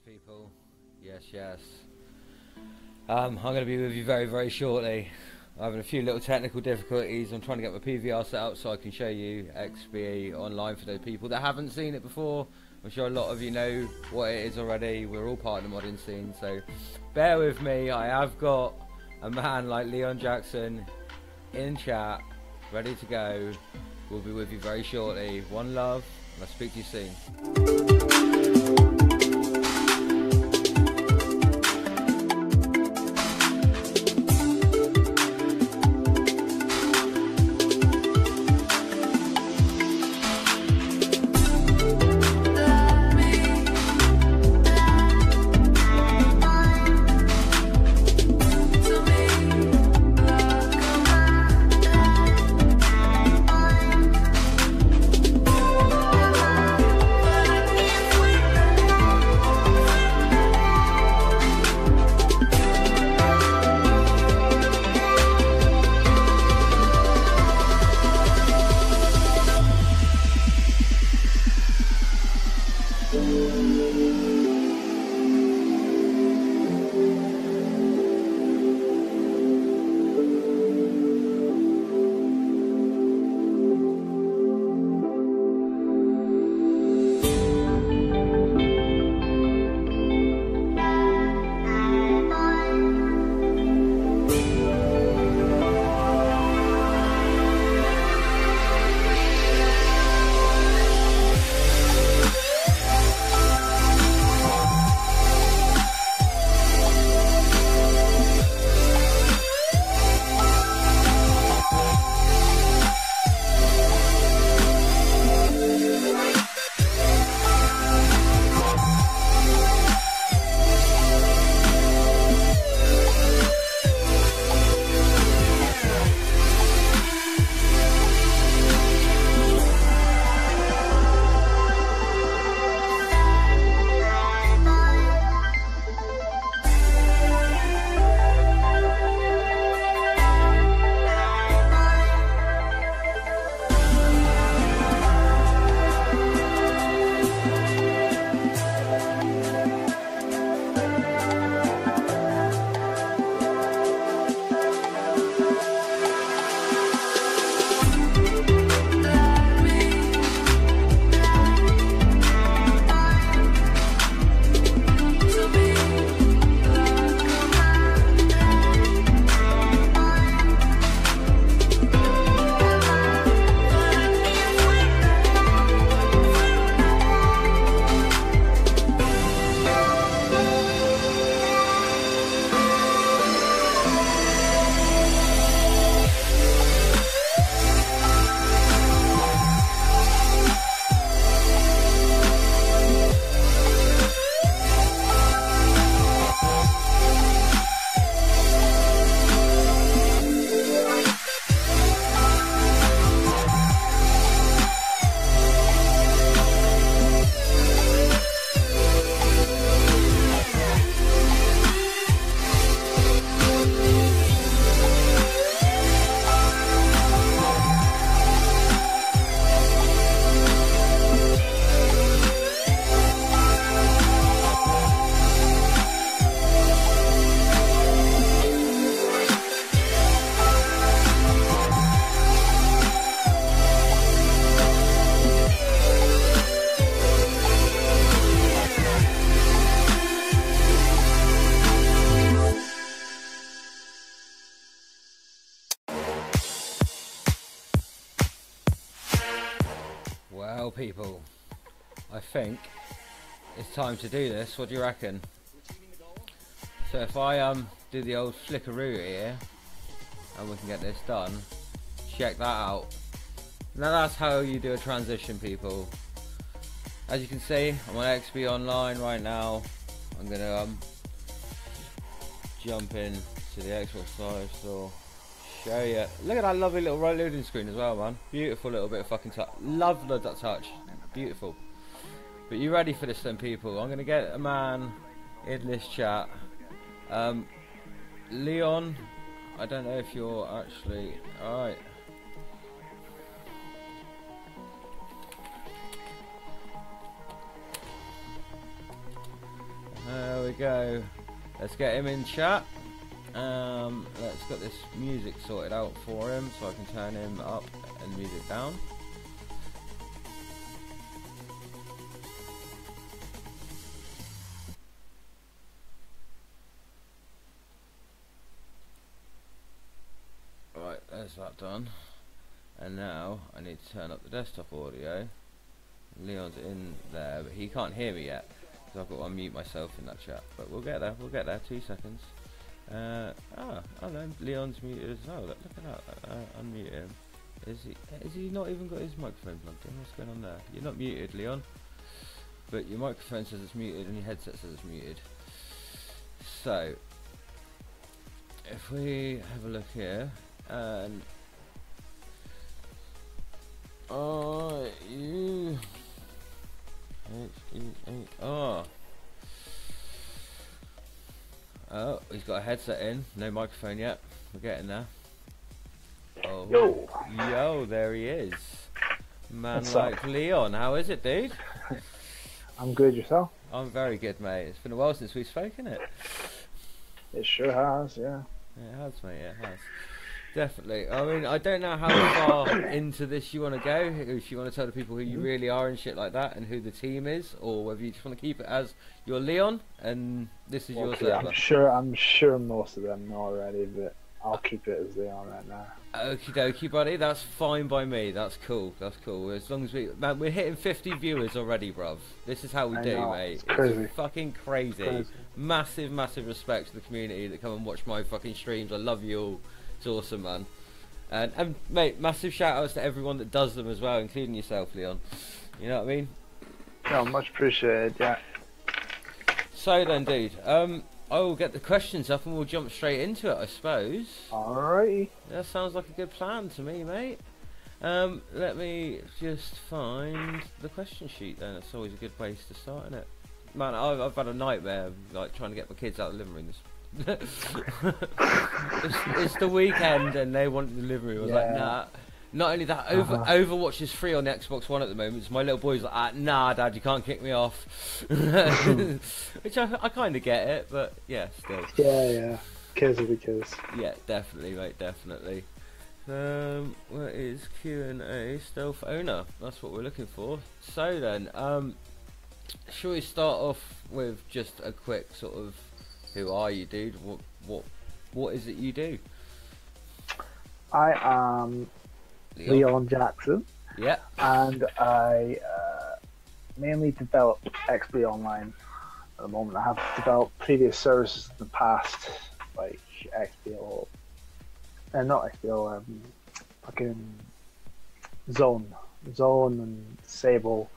people. Yes, yes. I'm going to be with you very, very shortly. I'm having a few little technical difficulties. I'm trying to get my PVR set up so I can show you Xbonline for those people that haven't seen it before. I'm sure a lot of you know what it is already. We're all part of the modding scene, so bear with me. I have got a man like Leon Jackson in chat, ready to go. We'll be with you very shortly. One love, and I'll speak to you soon. Well, people, I think it's time to do this. What do you reckon? So if I do the old flickaroo here, and we can get this done, check that out. Now that's how you do a transition, people. As you can see, I'm on Xbonline right now. I'm gonna jump in to the Xbox Live Store. Show you. Look at that lovely little loading screen as well, man. Beautiful little bit of fucking touch. Love that touch. Beautiful. But you ready for this then, people? I'm gonna get a man in this chat. Leon, I don't know if you're actually alright. go. Let's get him in chat. Let's get this music sorted out for him so I can turn him up and music down. Right, there's that done. And now I need to turn up the desktop audio. Leon's in there, but he can't hear me yet because I've got to unmute myself in that chat. But we'll get there. We'll get there. 2 seconds. Oh no, Leon's muted as well. Look at that. Unmute him. Is he not even got his microphone plugged in? What's going on there? You're not muted, Leon. But your microphone says it's muted and your headset says it's muted. So if we have a look here and oh, he's got a headset in, no microphone yet. We're getting there. Oh, yo, there he is. Man like Leon, how is it, dude? I'm good, yourself? I'm very good, mate. It's been a while since we've spoken, it. It sure has, yeah. It has, mate, it has. Definitely. I mean, I don't know how far into this you want to go, if you want to tell the people who you really are and shit like that, and who the team is, or whether you just want to keep it as you're Leon, and this is your server. I'm sure most of them know already, but I'll keep it as Leon right now. Okie dokie, buddy. That's fine by me. That's cool. That's cool. As long as we're hitting 50 viewers already, bruv. This is how we do, mate. It's crazy. It's fucking crazy. Massive, massive respect to the community that come and watch my fucking streams. I love you all. It's awesome, man. And mate, massive shout outs to everyone that does them as well, including yourself, Leon. You know what I mean? Yeah, much appreciated, yeah. So then, dude, I will get the questions up and we'll jump straight into it, I suppose. Alrighty. That sounds like a good plan to me, mate. Let me just find the question sheet then. That's always a good place to start, isn't it? Man, I've had a nightmare, like, trying to get my kids out of the living room it's the weekend and they wanted the living room. I was like, nah. Not only that, Overwatch is free on the Xbox One at the moment, so my little boy's like, nah, Dad, you can't kick me off. Which I kind of get it, but yeah, still. Yeah. Kids will be kids. Yeah, definitely, mate, definitely. Where is Q&A? Stealth Owner. That's what we're looking for. So then, shall we start off with just a quick sort of, who are you, dude? What is it you do? I am Leon Jackson. Yeah. And I mainly develop Xbonline at the moment. I have developed previous services in the past, like XBO, not XBO, fucking Zone and Sable.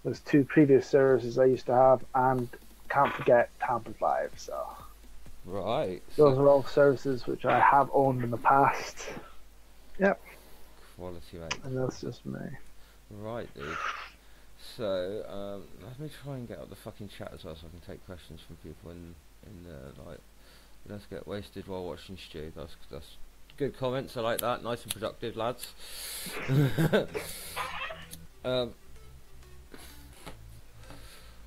There's 2 previous services I used to have, and can't forget Tampa 5. So. Right. Those are all services which I have owned in the past. Yep. Quality, mate. And that's just me. Right, dude. So, let me try and get up the fucking chat as well so I can take questions from people in the, like, let's get wasted while watching Stu. That's good comments, I like that. Nice and productive, lads.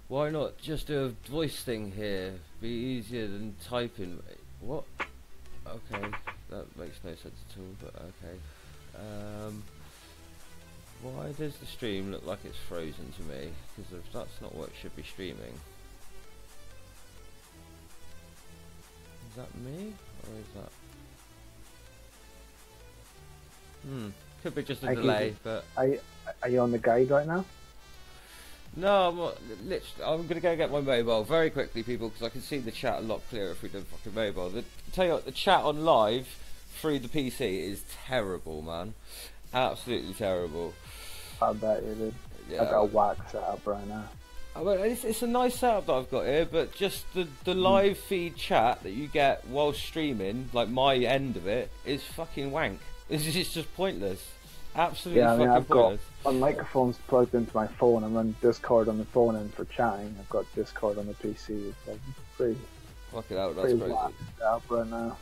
Why not just do a voice thing here? Be easier than typing. What? Okay, that makes no sense at all, but okay. Why does the stream look like it's frozen to me? Because that's not what it should be streaming. Is that me? Or is that... could be just a delay, but... Are you on the guide right now? No, I'm not, literally, I'm going to go get my mobile very quickly, people, because I can see the chat a lot clearer through the fucking mobile. Tell you what, the chat on live through the PC is terrible, man. Absolutely terrible. I bet you did. Yeah. I've got a whack setup right now. I mean, it's a nice setup that I've got here, but just the live feed chat that you get while streaming, like my end of it, is fucking wank. It's just pointless. Absolutely fucking pointless. My microphone's plugged into my phone. I run Discord on the phone and for chatting. I've got Discord on the PC. It's pretty. Fuck it out, that's crazy. Right now.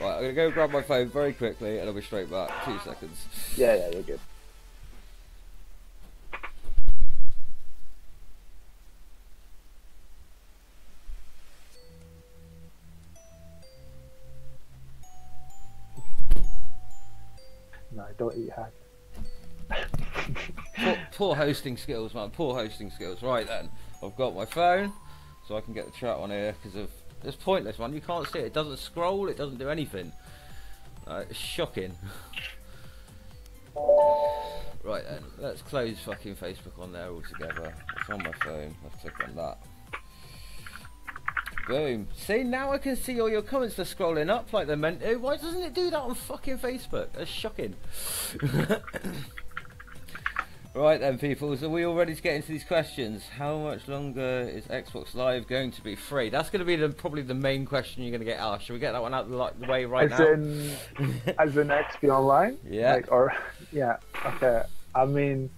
Right, I'm gonna go grab my phone very quickly and I'll be straight back. 2 seconds. Yeah, you're good. don't eat hack. Poor hosting skills, man. Poor hosting skills. Right then, I've got my phone, so I can get the chat on here because of it's pointless, man. You can't see it. It doesn't scroll. It doesn't do anything. It's shocking. Right then, let's close fucking Facebook on there altogether. It's on my phone. Let's click on that. Boom. See, now I can see all your comments are scrolling up like they're meant to. Why doesn't it do that on fucking Facebook? That's shocking. Right then, people, so we all ready to get into these questions. How much longer is Xbox Live going to be free? That's going to be probably the main question you're going to get asked. Should we get that one out the way right now? As in Xbonline? Yeah. Yeah, okay. I mean,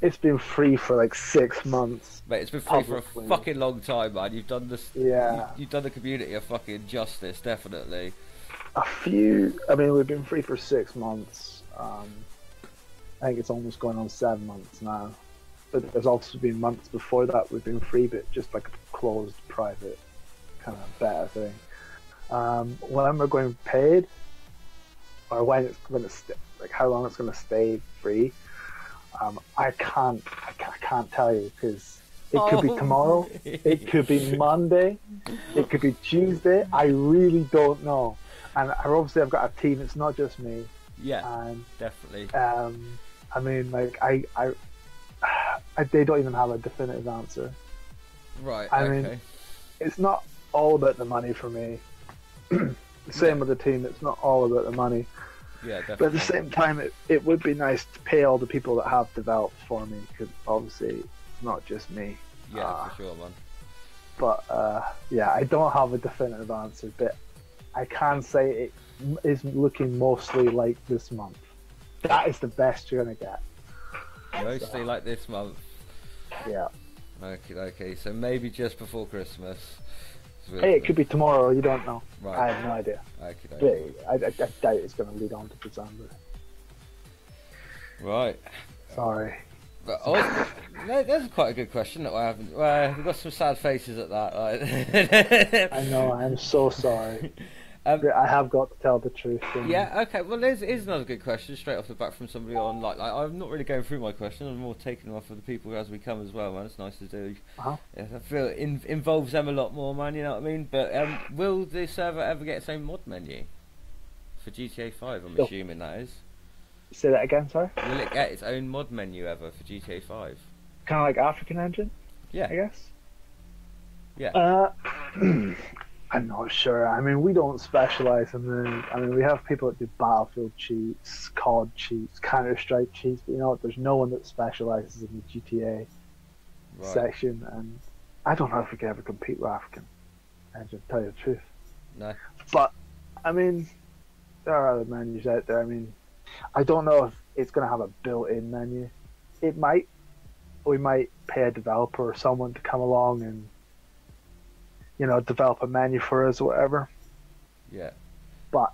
it's been free for like 6 months. Mate, it's been free for a fucking long time, man. You've done this. Yeah. You've done the community a fucking justice, definitely. I mean, we've been free for 6 months. I think it's almost going on 7 months now. But there's also been months before that we've been free, but just like a closed, private kind of beta thing. When we're going paid, or when it's like how long it's going to stay free, I can't tell you because it could be tomorrow, it could be Monday, it could be Tuesday. I really don't know. And obviously I've got a team. It's not just me. Yeah, and definitely. I mean, like they don't even have a definitive answer. Right. I mean, it's not all about the money for me. Same with the team. It's not all about the money. Yeah, definitely. But at the same time, it would be nice to pay all the people that have developed for me, because obviously it's not just me. Yeah, for sure, man. But yeah, I don't have a definitive answer, but I can say it is looking mostly like this month. That is the best you're gonna get. Mostly like this month. Yeah. Okay. So maybe just before Christmas. Hey, it could be tomorrow. You don't know. Right. I have no idea. Okay. I doubt it's gonna lead on to December. Right. Sorry. But there's quite a good question that I haven't. We've got some sad faces at that. Right? I know. I'm so sorry. I have got to tell the truth. Yeah, okay. Well, here's another good question straight off the bat from somebody on. Like I'm not really going through my question. I'm more taking them off of the people as we come as well, man. It's nice to do. Uh-huh. Yeah, I feel it involves them a lot more, man. You know what I mean? But will the server ever get its own mod menu for GTA 5? I'm assuming that is. Say that again, sorry. Will it get its own mod menu ever for GTA 5? Kind of like African Engine. Yeah. I guess. Yeah. I'm not sure. I mean, we don't specialize in the. I mean, we have people that do Battlefield cheats, COD cheats, Counter-Strike cheats, but you know what? There's no one that specializes in the GTA section, and I don't know if we can ever compete with African Engine, to tell you the truth. No. But, I mean, there are other menus out there. I mean, I don't know if it's going to have a built-in menu. It might. We might pay a developer or someone to come along and, you know, develop a menu for us or whatever. Yeah. But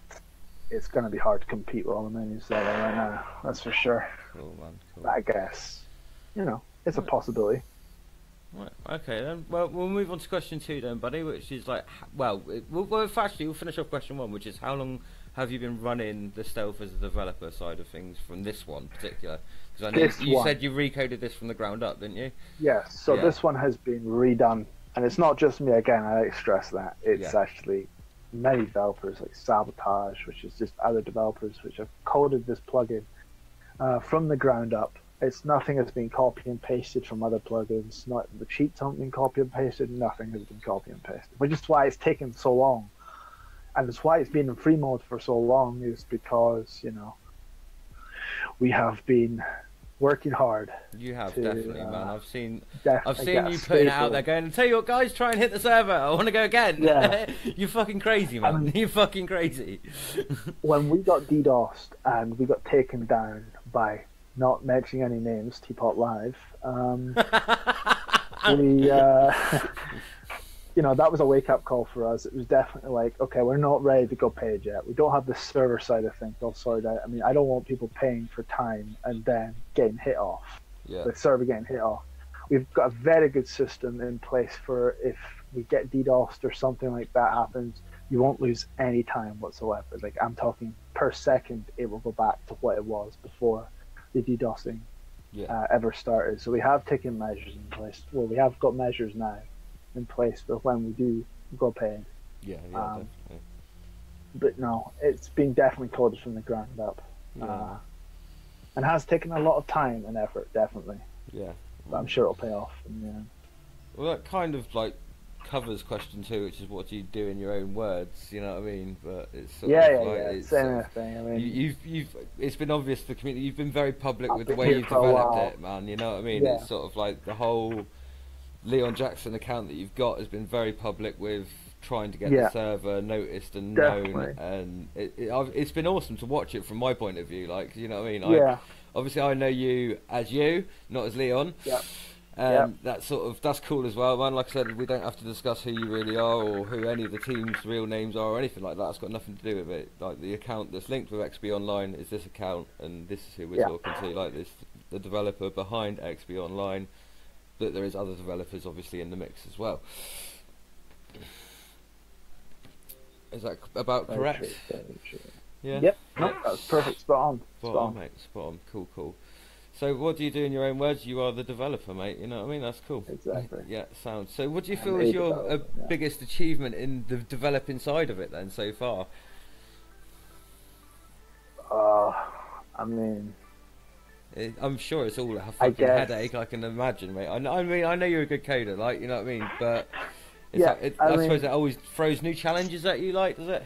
it's going to be hard to compete with all the menus that are right now. That's for sure. Cool, man. Cool. But I guess, you know, it's a possibility. Right. Okay then. Well, we'll move on to question 2 then, buddy. Which is like, well, actually, we'll finish off question 1, which is how long have you been running the Stealth as a developer side of things from this one in particular? Because I know you said you recoded this from the ground up, didn't you? Yes. So this one has been redone. And it's not just me, again, I like to stress that. It's actually many developers, like Sabotage, which is just other developers which have coded this plugin from the ground up. It's nothing has been copy and pasted from other plugins. Not the cheats haven't been copy and pasted. Nothing has been copy and pasted. Which is why it's taken so long. And it's why it's been in free mode for so long, is because, you know, we have been working hard. You have definitely, man. I've seen you putting it out there, going, "Tell you what, guys, try and hit the server. I want to go again." Yeah. You're fucking crazy, man. I mean, you're fucking crazy. When we got DDoSed and we got taken down by, not mentioning any names, Teapot Live, we, you know, that was a wake-up call for us. It was definitely like, okay, we're not ready to go paid yet. We don't have the server side of things all sorted out. I mean, I don't want people paying for time and then getting hit off. Yeah. The server getting hit off. We've got a very good system in place for if we get DDoSed or something like that happens, you won't lose any time whatsoever. Like, I'm talking per second, it will go back to what it was before the DDoSing ever started. So we have taken measures in place. Well, we have got measures now in place for when we do go paid. Yeah, definitely. But no, it's been definitely coded from the ground up. And has taken a lot of time and effort, definitely. Yeah. But I'm sure it'll pay off in the end. Well, that kind of like covers question 2, which is what do you do in your own words? You know what I mean? But it's sort of like, it's same thing. I mean, you've it's been obvious to the community. You've been very public with the way you've developed it, man. You know what I mean? It's sort of like the whole Leon Jackson account that you've got has been very public with trying to get the server noticed and known, and it's been awesome to watch it from my point of view. Like, you know what I mean? Obviously, I know you as you, not as Leon. That's cool as well, man. Like I said, we don't have to discuss who you really are or who any of the team's real names are or anything like that. It's got nothing to do with it. Like, the account that's linked with Xbonline is this account, and this is who we're talking to. Like, this, the developer behind Xbonline. But there is other developers obviously in the mix as well. Is that about correct? Very true. Yeah. Yep. No, that's perfect. Spot on. Spot on, mate. Spot on. Cool. So, what do you do in your own words? You are the developer, mate. You know what I mean? That's cool. Exactly. Yeah, sounds. So, what do you feel is your biggest achievement in the developing side of it then so far? I mean, I'm sure it's all a fucking headache. I can imagine, mate. I know you're a good coder, like, you know what I mean. But I suppose it always throws new challenges at you, like, does it?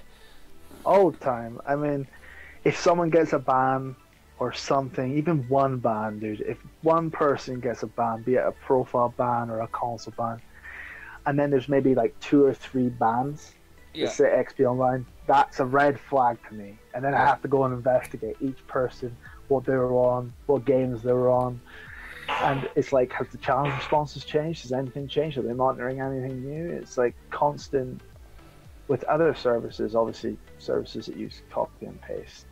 All the time. I mean, if someone gets a ban or something, even one ban, dude. If one person gets a ban, be it a profile ban or a console ban, and then there's maybe like 2 or 3 bans that say Xbonline, that's a red flag to me. And then I have to go and investigate each person, what they were on, what games they were on. And it's like, has the challenge responses changed? Has anything changed? Are they monitoring anything new? It's like constant. With other services, obviously services that use copy and paste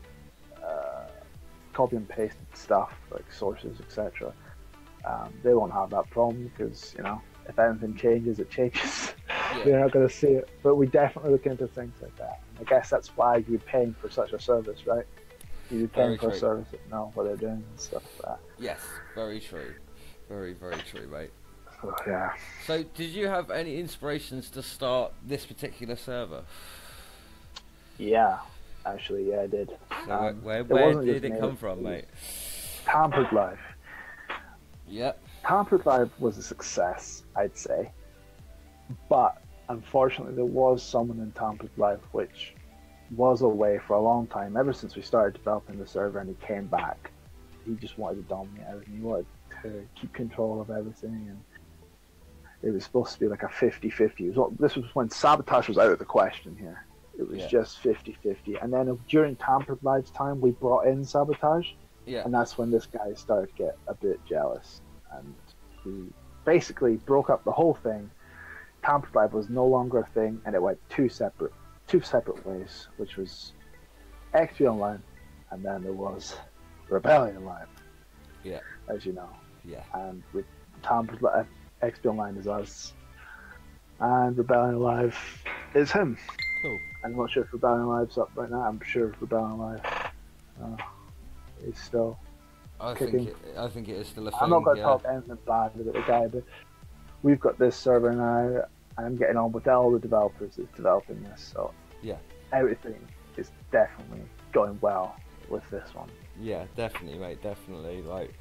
stuff like sources, etc. They won't have that problem because, you know, if anything changes, it changes. You're not going to see it. But we definitely look into things like that. I guess that's why you're paying for such a service, right? You're paying for a service that know what they're doing and stuff like that. Yes, very true. Very, very true, mate. So, yeah. So, did you have any inspirations to start this particular server? Yeah, actually, I did. So where did it come from, mate? Tampered Live. Yep. Tampered Live was a success, I'd say. But, unfortunately, there was someone in Tampered Live which was away for a long time, ever since we started developing the server, and he came back. He just wanted to dominate everything. He wanted to keep control of everything, and it was supposed to be like a 50-50. This was when Sabotage was out of the question here. It was just 50-50. And then during Tampered Live's time, we brought in Sabotage. Yeah. And that's when this guy started to get a bit jealous. And he basically broke up the whole thing. Tampered Live was no longer a thing, and it went two separate ways, which was Xbonline, and then there was Rebellion Live. Yeah. As you know. Yeah. And with Tampered Live, Xbonline is us, and Rebellion Live is him. Cool. I'm not sure if Rebellion Live's up right now. I'm sure Rebellion Live is still kicking. I think it is still a thing. I'm not going to talk anything bad about the guy, but we've got this server now. I'm getting on with all the developers that's developing this, so everything is definitely going well with this one. Yeah, definitely, mate, definitely. Like,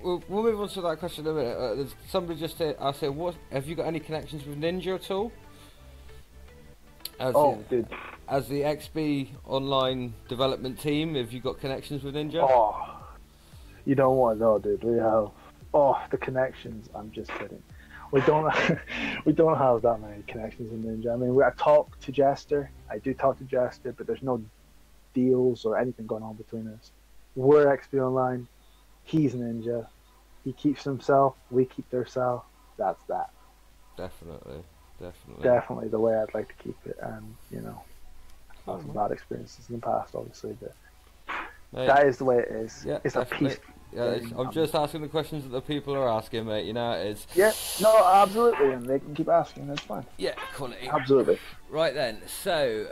we'll move on to that question in a minute. There's somebody just asked, "What have you got any connections with Ninja at all?" Dude. As the Xbonline development team, have you got connections with Ninja? Oh, you don't want to know, dude. We have the connections. I'm just kidding. We don't have that many connections in Ninja. I mean, I talk to Jester. I do talk to Jester, but there's no deals or anything going on between us. We're Xbonline. He's Ninja. He keeps himself. We keep ourselves. That's that. Definitely the way I'd like to keep it. And, you know, I've had some bad experiences in the past, obviously, but that is the way it is. Yeah, it's a peace. Yeah, I'm just asking the questions that the people are asking, mate. You know how it is. Yeah, no, absolutely, and they can keep asking. That's fine. Yeah, quality. Absolutely. Right then, so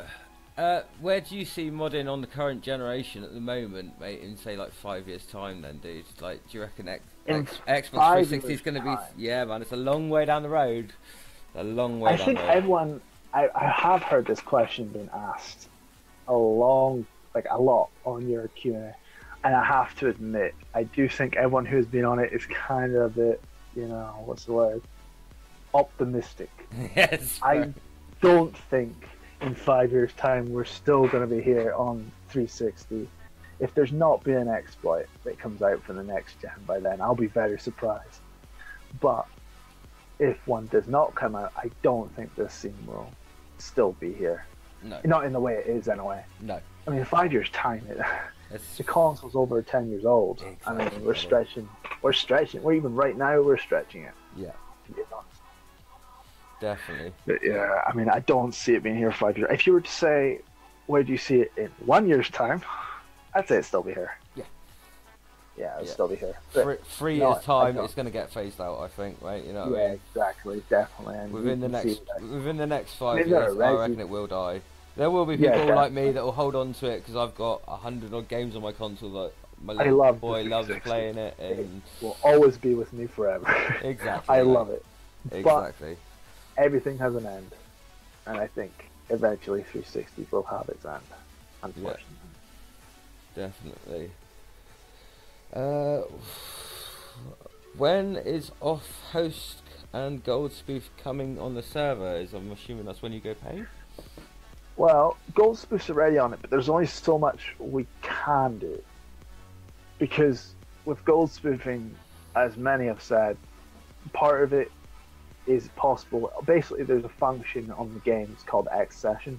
where do you see modding on the current generation at the moment, mate? In say like 5 years' time, then, dude. Like, do you reckon Xbox 360 is going to be? Yeah, man, it's a long way down the road. A long way. I think everyone. I have heard this question being asked a lot on your Q&A, and I have to admit, I do think everyone who's been on it is kind of a bit, you know, what's the word? Optimistic. Yes. I don't think in 5 years' time we're still going to be here on 360. If there's not been an exploit that comes out for the next gen by then, I'll be very surprised. But if one does not come out, I don't think this scene will still be here. No. Not in the way it is, anyway. No. I mean, in 5 years' time, the console's over 10 years old. Exactly. I mean, we're stretching. We're even right now, we're stretching it. Yeah. To be honest. Definitely. But yeah, I mean, I don't see it being here 5 years. If you were to say, where do you see it in 1 year's time? I'd say it'd still be here. Yeah. Yeah, it'll still be here. 3 years' time, it's going to get phased out, I think, right? You know what I mean? Exactly, definitely. And within the next 5 years, I reckon it will die. There will be people like me that will hold on to it because I've got 100 odd games on my console that my little boy loves playing it, and it will always be with me forever. Exactly. I love it. Exactly. But everything has an end, and I think eventually 360 will have its end. Unfortunately. Yeah, definitely. When is off-host and gold spoof coming on the server? I'm assuming that's when you go pay? Well, gold spoof's already on it, but there's only so much we can do. Because with gold spoofing, as many have said, part of it is possible. Basically, there's a function on the games called X Session.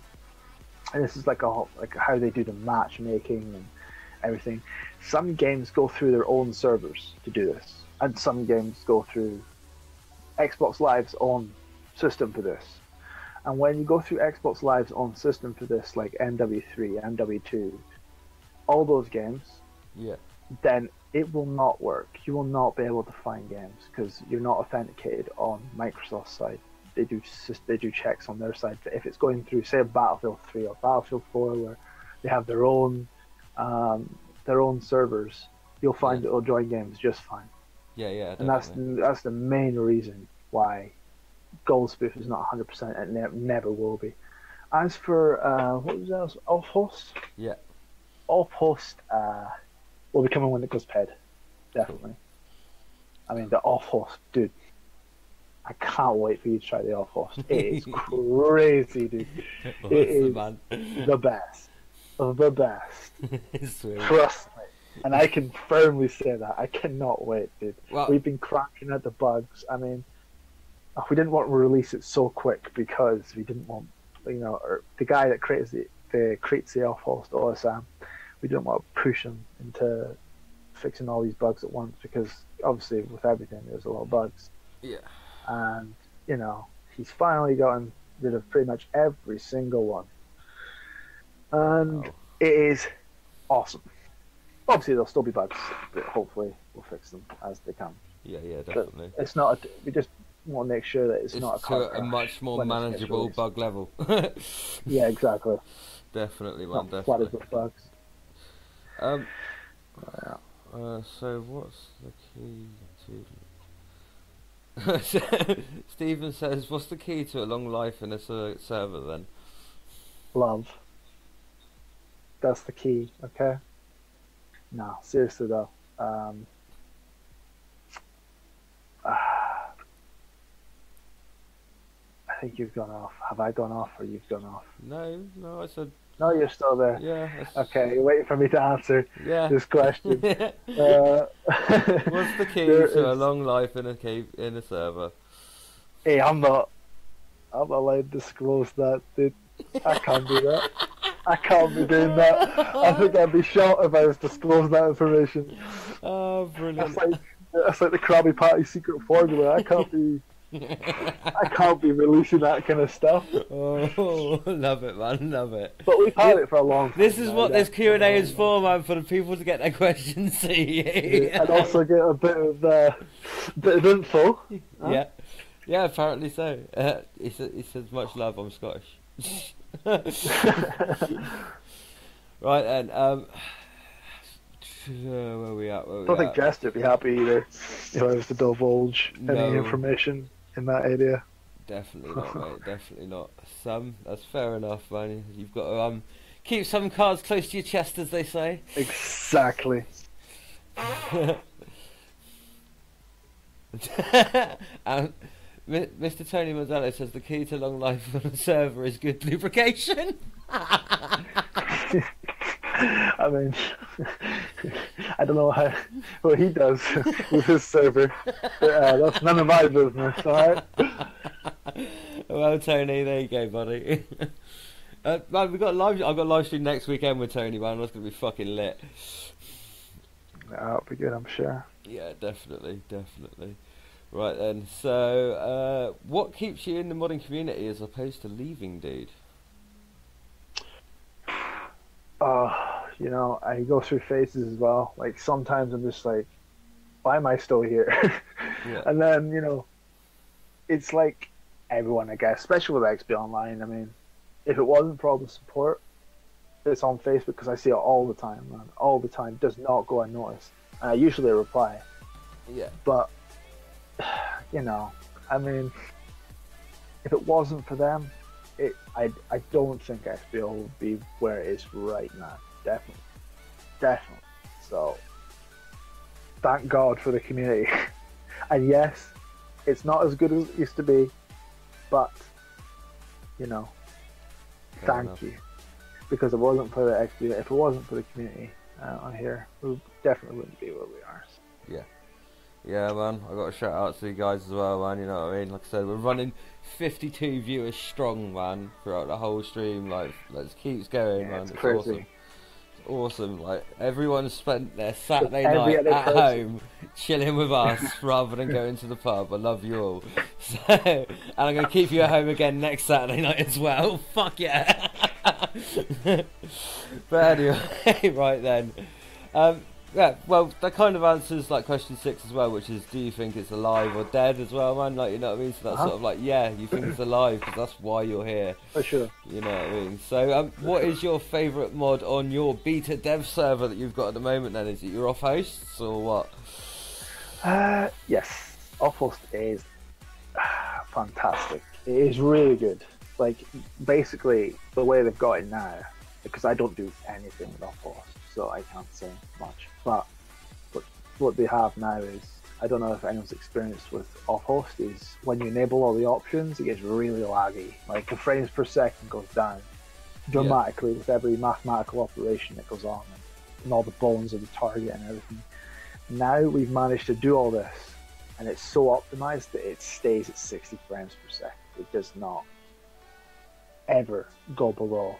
And this is like how they do the matchmaking and everything. Some games go through their own servers to do this, and some games go through Xbox Live's own system for this. And when you go through Xbox Live's own system for this, like MW3, MW2, all those games, then it will not work. You will not be able to find games because you're not authenticated on Microsoft's side. They do checks on their side. If it's going through, say, Battlefield 3 or Battlefield 4, where they have their own servers, you'll find it'll join games just fine. Yeah. And that's the main reason why gold spoof is not 100%, and never will be. As for what was that? Off host? Yeah. Off host will be coming when it goes paid. Definitely. Cool. I mean, the off host, dude. I can't wait for you to try the off host. It is crazy, dude. It is the best. The best. Trust me. And I can firmly say that. I cannot wait, dude. Well, we've been cracking at the bugs. I mean, we didn't want to release it so quick because we didn't want, or the guy that creates the off host, OSM, we didn't want to push him into fixing all these bugs at once because obviously with everything there's a lot of bugs. Yeah. And, he's finally gotten rid of pretty much every single one. And it is awesome. Obviously there'll still be bugs, but hopefully we'll fix them as they come. Yeah, definitely. But it's not, we just want to make sure that it's not a car a much more manageable bug level. Yeah, exactly. Definitely, man, not definitely. Flooded with bugs. So what's the key to... Stephen says, what's the key to a long life in a server then? Love. That's the key, okay? No, seriously though. I think you've gone off. Have I gone off or you've gone off? No, I said... No, you're still there. Yeah. Okay, you're waiting for me to answer this question. What's the key to a long life in a server? Hey, I'm not allowed to disclose that, dude. I can't do that. I can't be doing that. I think I'd be shot if I was disclosing that information. Oh, brilliant. That's like the Krabby Patty secret formula. I can't be I can't be releasing that kind of stuff. Oh, love it, man, love it. But we've had it for a long time. This is now, what this Q&A is for, man, for the people to get their questions to you. And also get a bit of info. Huh? Yeah, yeah, apparently so. He says much love. I'm Scottish. Right then, where are we at? I don't think Jester would be happy either if I was to divulge any information in that area. Definitely not, mate. Definitely not. That's fair enough, man. You've got to keep some cards close to your chest, as they say. Exactly. Mr. Tony Manzello says the key to long life on a server is good lubrication. I mean, I don't know what he does with his server. But, that's none of my business, alright? Well, Tony, there you go, buddy. Man, I've got a live stream next weekend with Tony, man. That's going to be fucking lit. That'll be good, I'm sure. Yeah, definitely, definitely. Right then, so what keeps you in the modding community as opposed to leaving, dude? You know, I go through phases as well. Like, sometimes I'm just like, why am I still here? Yeah. And then, you know, it's like everyone, I guess, especially with Xbonline. I mean, if it wasn't for all the support that's on Facebook, because I see it all the time, man, all the time, does not go unnoticed. And I usually reply. Yeah. But, you know, I mean, if it wasn't for them, I don't think XBO would be where it is right now. Definitely. So, thank God for the community. And yes, it's not as good as it used to be, but, you know, thank you. Because if it wasn't for the XBO, if it wasn't for the community on here, we definitely wouldn't be where we are. Yeah. Yeah, man, I got a shout out to you guys as well, man. You know what I mean? Like I said, we're running 52 viewers strong, man, throughout the whole stream. Like, let's keep going, man. It's crazy. Awesome. It's awesome. Like, everyone spent their Saturday night at home chilling with us rather than going to the pub. I love you all. So, and I'm gonna keep you at home again next Saturday night as well. Fuck yeah. But anyway, right then. Yeah, well, that kind of answers like question 6 as well, which is, do you think it's alive or dead as well, man? Like, you know what I mean? So that's sort of like, yeah, you think it's alive because that's why you're here. For sure. You know what I mean? So, what is your favourite mod on your beta dev server that you've got at the moment? Then is it your off hosts or what? Yes, off host is fantastic. It is really good. Like, basically, the way they've got it now, because I don't do anything with off host, so I can't say much. But what they have now is, I don't know if anyone's experienced with off-host, is when you enable all the options, it gets really laggy. Like, the frames per second goes down dramatically with every mathematical operation that goes on, and all the bones of the target and everything. Now we've managed to do all this, and it's so optimized that it stays at 60 frames per second. It does not ever go below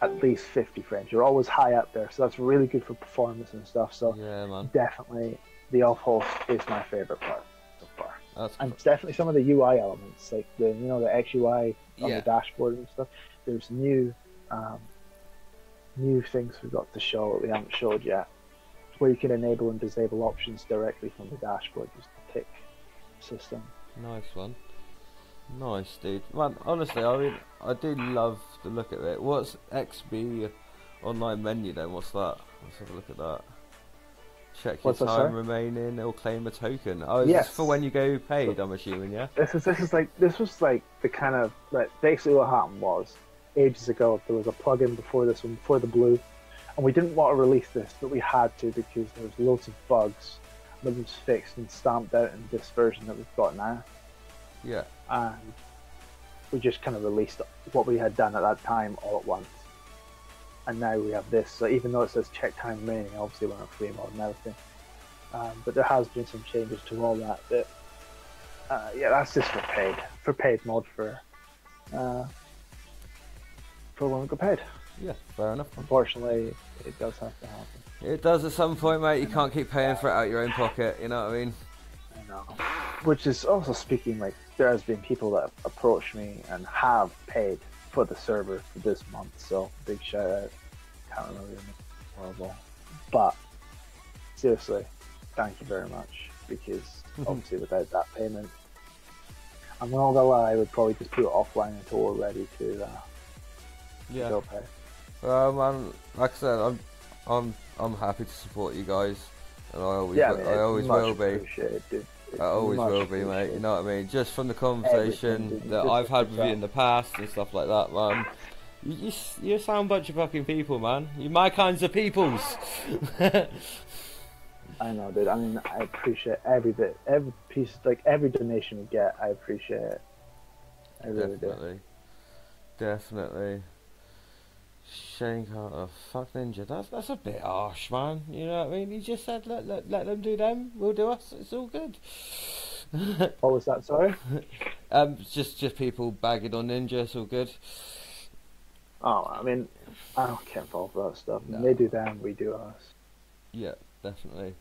at least 50 frames. You're always high up there, so that's really good for performance and stuff. So yeah, man. Definitely the off host is my favorite part so far. That's and definitely some of the UI elements, like the the XUI on the dashboard and stuff. There's new things we've got to show that we haven't showed yet, where you can enable and disable options directly from the dashboard, just the tick system. Nice one. Nice, dude. Man, honestly, I mean, I do love the look of it. What's XB online menu then? What's that? Let's have a look at that. Check your time remaining or claim a token. Oh, is this for when you go paid, I'm assuming, yeah? This was like the kind of, like, basically what happened was, ages ago, there was a plugin before this one, before the blue, and we didn't want to release this, but we had to because there was loads of bugs that was fixed and stamped out in this version that we've got now. Yeah. And we just kind of released what we had done at that time all at once. And now we have this, so even though it says check time remaining, obviously we're on free mode and everything. But there has been some changes to all that. Yeah, that's just for paid mode for when we get paid. Yeah, fair enough. Unfortunately, it does have to happen. It does at some point, mate. You can't keep paying for it out your own pocket, you know what I mean? I know. which is also speaking, like, there has been people that have approached me and have paid for the server for this month, so big shout out. Can't remember your name. Horrible. But seriously, thank you very much, because obviously without that payment, I'm not gonna lie, I would probably just put it offline until we're ready to go pay. Man, like I said, I'm happy to support you guys, and I always will be. Dude. I always will be, mate. You know what I mean? Just from the conversation that I've had with you in the past and stuff like that, man. You're a sound bunch of fucking people, man. You're my kinds of peoples. I know, dude. I mean, I appreciate every bit, every piece, like every donation we get. I appreciate it. I really do. Definitely. Shane Carter, fuck Ninja. That's a bit harsh, man. You know what I mean? He just said let them do them. We'll do us. It's all good. What was that? Sorry. Just people bagging on Ninja. It's all good. Oh, I mean, I don't get involved with that stuff. No. They do them, we do us. Yeah, definitely.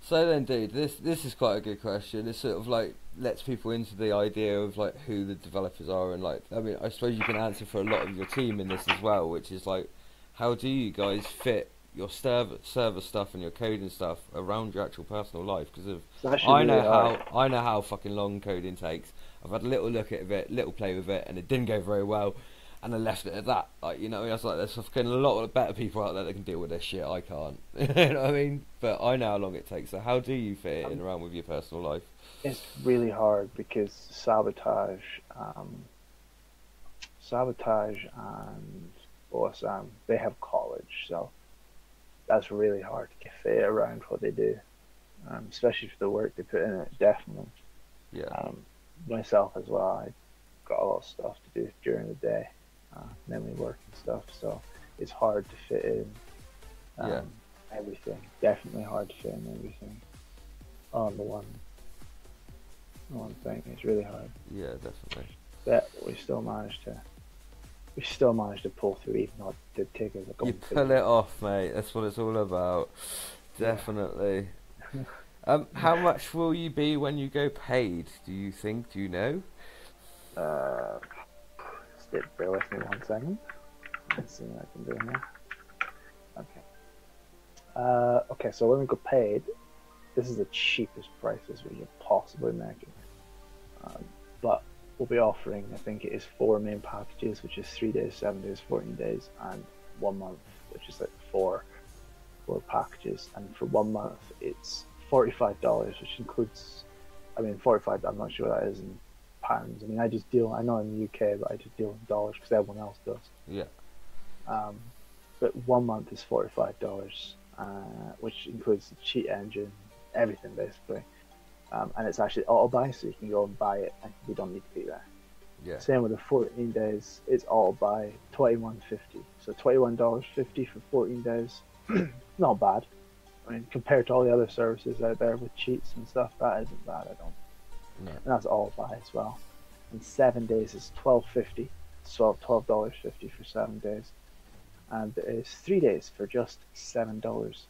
So then, dude, this is quite a good question. It sort of like lets people into the idea of like who the developers are, and like, I mean, I suppose you can answer for a lot of your team in this as well, which is like, how do you guys fit your server stuff and your coding stuff around your actual personal life? Because I know how fucking long coding takes. I've had a little look at it, little play with it, and it didn't go very well. And I left it at that. Like, you know, I was like, there's fucking a lot of better people out there that can deal with this shit. I can't. You know what I mean? But I know how long it takes. So how do you fit it in around with your personal life? It's really hard because sabotage and OSM, they have college, so that's really hard to fit around what they do, especially for the work they put in it. Definitely. Yeah. Myself as well. I got a lot of stuff to do during the day. Mainly work and stuff, so it's hard to fit in everything. Definitely hard to fit in everything on the one thing. It's really hard. Yeah, definitely. But we still managed to pull through, even though it did take us a couple. You pull it off, mate. That's what it's all about. Definitely. How much will you be when you go paid? Do you think? Do you know? Bear with me 1 second. Let's see what I can do here. Okay. Okay, so when we go paid, this is the cheapest prices we could possibly make it. But we'll be offering, I think it is 4 main packages, which is 3 days, 7 days, 14 days, and 1 month, which is like four packages. And for 1 month, it's $45, which includes, I mean, 45. I'm not sure what that is in pounds. I mean, I know in the UK, but I just deal in dollars because everyone else does. Yeah. But 1 month is $45, which includes the cheat engine, everything basically. And it's actually auto buy, so you can go and buy it, and we don't need to be there. Yeah. Same with the 14 days, it's auto buy, $21.50. So $21.50 for 14 days. Not bad. I mean, compared to all the other services out there with cheats and stuff, that isn't bad, I don't. No. And that's all buy as well. And 7 days is $12.50, so $12.50 for 7 days. And there is 3 days for just $7.50.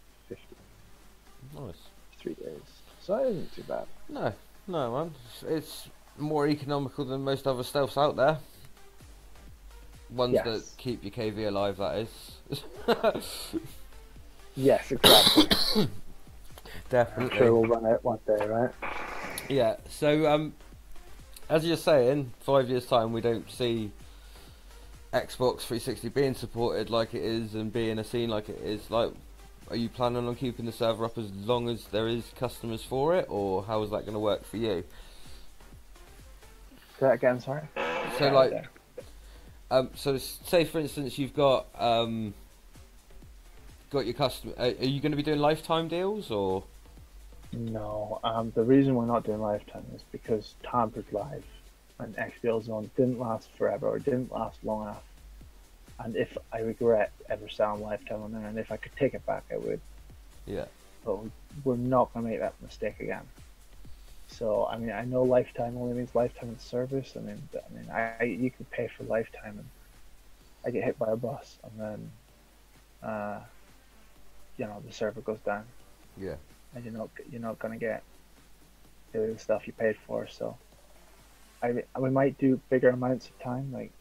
Nice. 3 days. So that isn't too bad. No, man. It's more economical than most other stuffs out there. Ones that keep your KV alive, that is. Yes, exactly. Definitely. I'm sure we'll run out one day, right? Yeah, so as you're saying, 5 years time we don't see Xbox 360 being supported like it is and being a scene like it is. Like, are you planning on keeping the server up as long as there is customers for it, or how is that going to work for you? Say that again, sorry? So like, so say for instance you've got your customer. Are you going to be doing lifetime deals or? No, the reason we're not doing lifetime is because Tampered Live and XBL Zone didn't last forever, or didn't last long enough. And if I regret ever selling lifetime on there, and if I could take it back, I would. Yeah. But we're not going to make that mistake again. So, I mean, I know lifetime only means lifetime in service. I mean, you can pay for lifetime, and I get hit by a bus, and then, the server goes down. Yeah. And you're not going to get the stuff you paid for. So we might do bigger amounts of time, like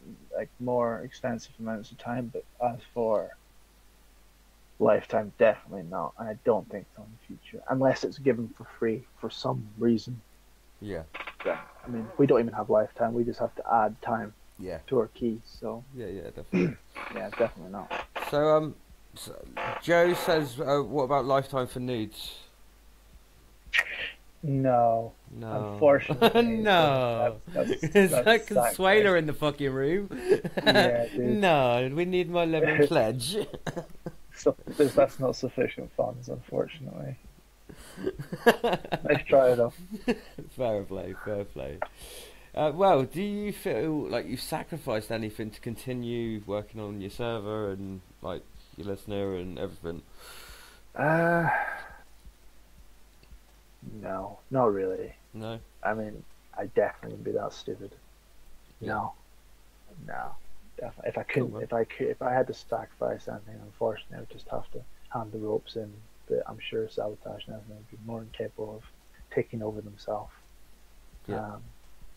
more extensive amounts of time. But as for lifetime, definitely not. And I don't think so in the future, unless it's given for free for some reason. Yeah. Yeah. I mean, we don't even have lifetime. We just have to add time. Yeah. To our keys. So. Yeah, definitely. Yeah, definitely not. So Joe says, what about lifetime for nudes? No. No. Unfortunately. No. It's like Consuela in the fucking room. Yeah, dude. No, we need my lemon pledge. So that's not sufficient funds, unfortunately. Nice try though. Fair play, fair play. Well, do you feel like you've sacrificed anything to continue working on your server and like your listener and everything? No, not really. No. I mean, I definitely wouldn't be that stupid. Yeah. No, definitely. If I couldn't, cool, if I had to sacrifice anything, unfortunately, I would just have to hand the ropes in. But I'm sure Sabotage and everything would be more than capable of taking over themselves. Yeah.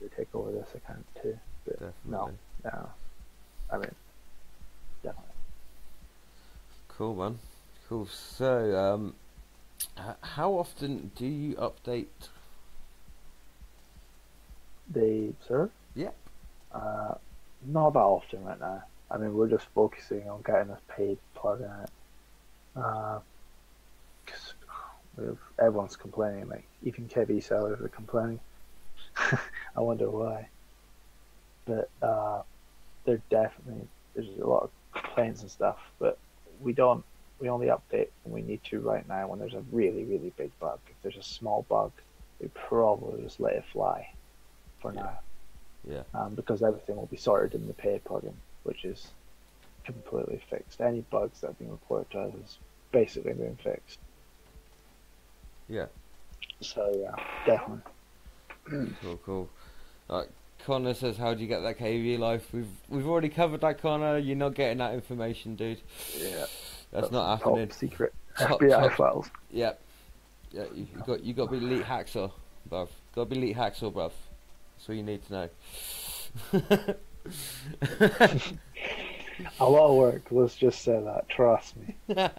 They take over this account too. But definitely. No. I mean, definitely. Cool, man. Cool. So, how often do you update the server? Yep. Not that often right now. I mean, we're just focusing on getting this paid plug in it. Because everyone's complaining, like even KB sellers are complaining. I wonder why. But there's a lot of complaints and stuff, but we only update when we need to right now when there's a really, really big bug. If there's a small bug, we probably just let it fly for now. Yeah. Because everything will be sorted in the paid plugin, which is completely fixed. Any bugs that have been reported to us is basically been fixed. Yeah. So yeah, definitely. Cool. Connor says, "How do you get that KV life?" We've already covered that, Connor. You're not getting that information, dude. Yeah. That's not happening. Top secret FBI files. Yep. Yeah. You got to be elite hacksaw, bruv. Got to be elite hacksaw, bruv. That's all you need to know. A lot of work. Let's just say that. Trust me. There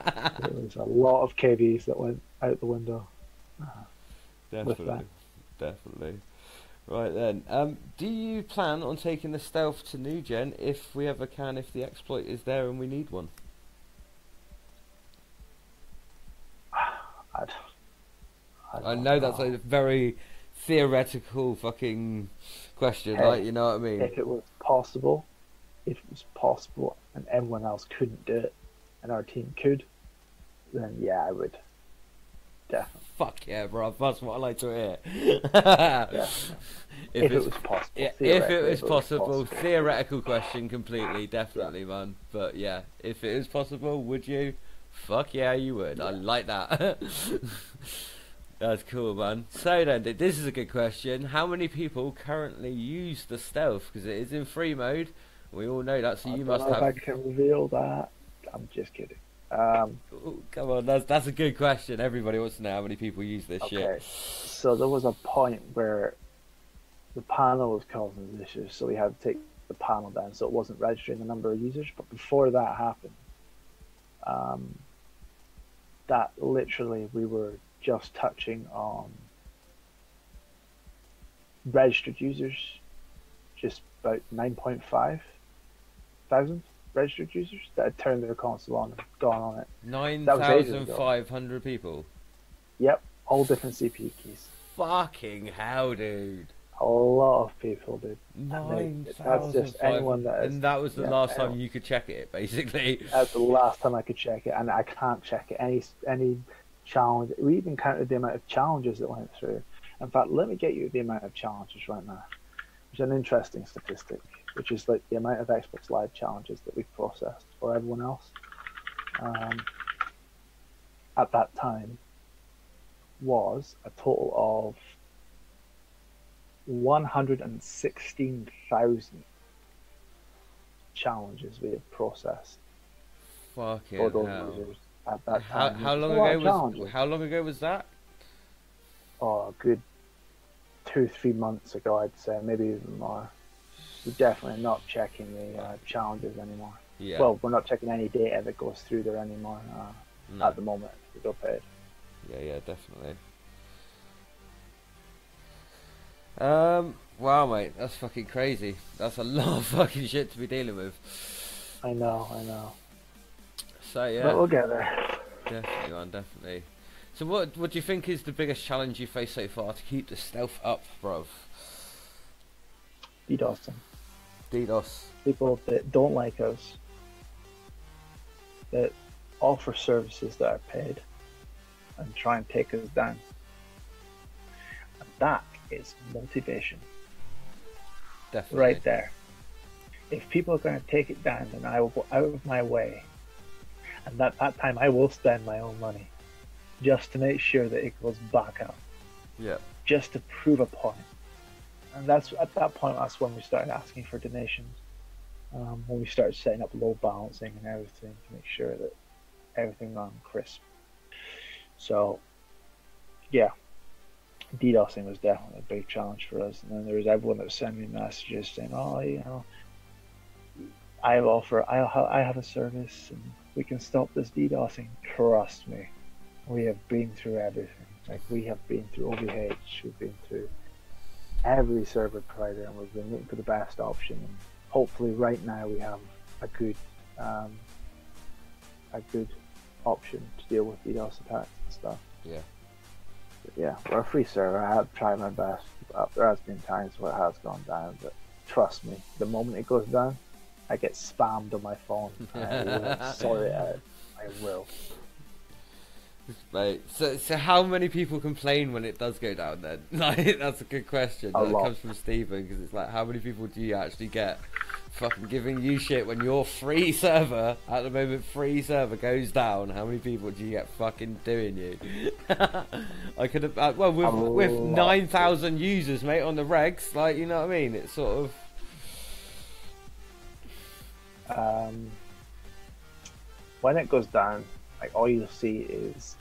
was a lot of KVs that went out the window. Definitely. Right then. Do you plan on taking the stealth to new gen if we ever can? If the exploit is there and we need one? I know that's a very theoretical fucking question, like, you know what I mean? If it was possible, and everyone else couldn't do it, and our team could, then yeah, I would. Definitely. Fuck yeah, bro. That's what I like to hear. If it was possible. Yeah, if it was possible. Theoretical question completely, definitely, man. But yeah, if it is possible, would you? Fuck yeah, you would. Yeah. I like that. That's cool, man. So then, this is a good question. How many people currently use the stealth? Because it is in free mode. We all know that, so you must have... I can reveal that. I'm just kidding. Come on, that's a good question. Everybody wants to know how many people use this shit. So there was a point where the panel was causing issues, so we had to take the panel down, so it wasn't registering the number of users. But before that happened, that literally we were just touching on registered users, just about 9.5 thousand registered users that had turned their console on and gone on it. 9,500 people? Yep, all different CPU keys. Fucking hell, dude. A lot of people, dude. 9,500. That's just anyone that is... And that was the last time you could check it, basically. That's the last time I could check it, and I can't check it. Any challenge... We even counted the amount of challenges that went through. In fact, let me get you the amount of challenges right now, which is an interesting statistic, which is like the amount of Xbox Live challenges that we've processed for everyone else. At that time was a total of 116,000 challenges we have processed. Fucking for those hell. users at that time. How long ago was that? Oh, good 2-3 months ago, I'd say, maybe even more. We're definitely not checking the challenges anymore. Yeah. Well, we're not checking any data that goes through there anymore No. at the moment. We go paid. Yeah, definitely. Wow, mate, that's fucking crazy. That's a lot of fucking shit to be dealing with. I know. So yeah, But we'll get there. definitely, man, definitely. So what do you think is the biggest challenge you faced so far to keep the stealth up, bruv? DDoSing. DDoS. People that don't like us, that offer services that are paid and try and take us down. And that is motivation. Definitely. Right there. If people are going to take it down, then I will go out of my way. And at that time, I will spend my own money just to make sure that it goes back up. Yeah. Just to prove a point. And that's at that point, that's when we started asking for donations. When we started setting up load balancing and everything to make sure that everything ran crisp. So, yeah, DDoSing was definitely a big challenge for us. And then there was everyone that was sending me messages saying, "Oh, you know, I have a service and we can stop this DDoSing." Trust me, we have been through everything. Like, we have been through OVH, we've been through every server provider, and we've been looking for the best option. And hopefully, right now we have a good option to deal with DDoS attacks and stuff. Yeah. But yeah, we're a free server. I have tried my best. There has been times where it has gone down, but trust me, the moment it goes down, I get spammed on my phone. I will sort it out. I will. Mate, so how many people complain when it does go down then? Like, that's a good question. A That lot. comes from Stephen, because it's like, how many people do you actually get fucking giving you shit when your free server, at the moment free server, goes down? How many people do you get fucking doing you? I could have, well, with 9,000 users, mate, on the regs, like, you know what I mean? It's sort of... when it goes down, like, all you'll see is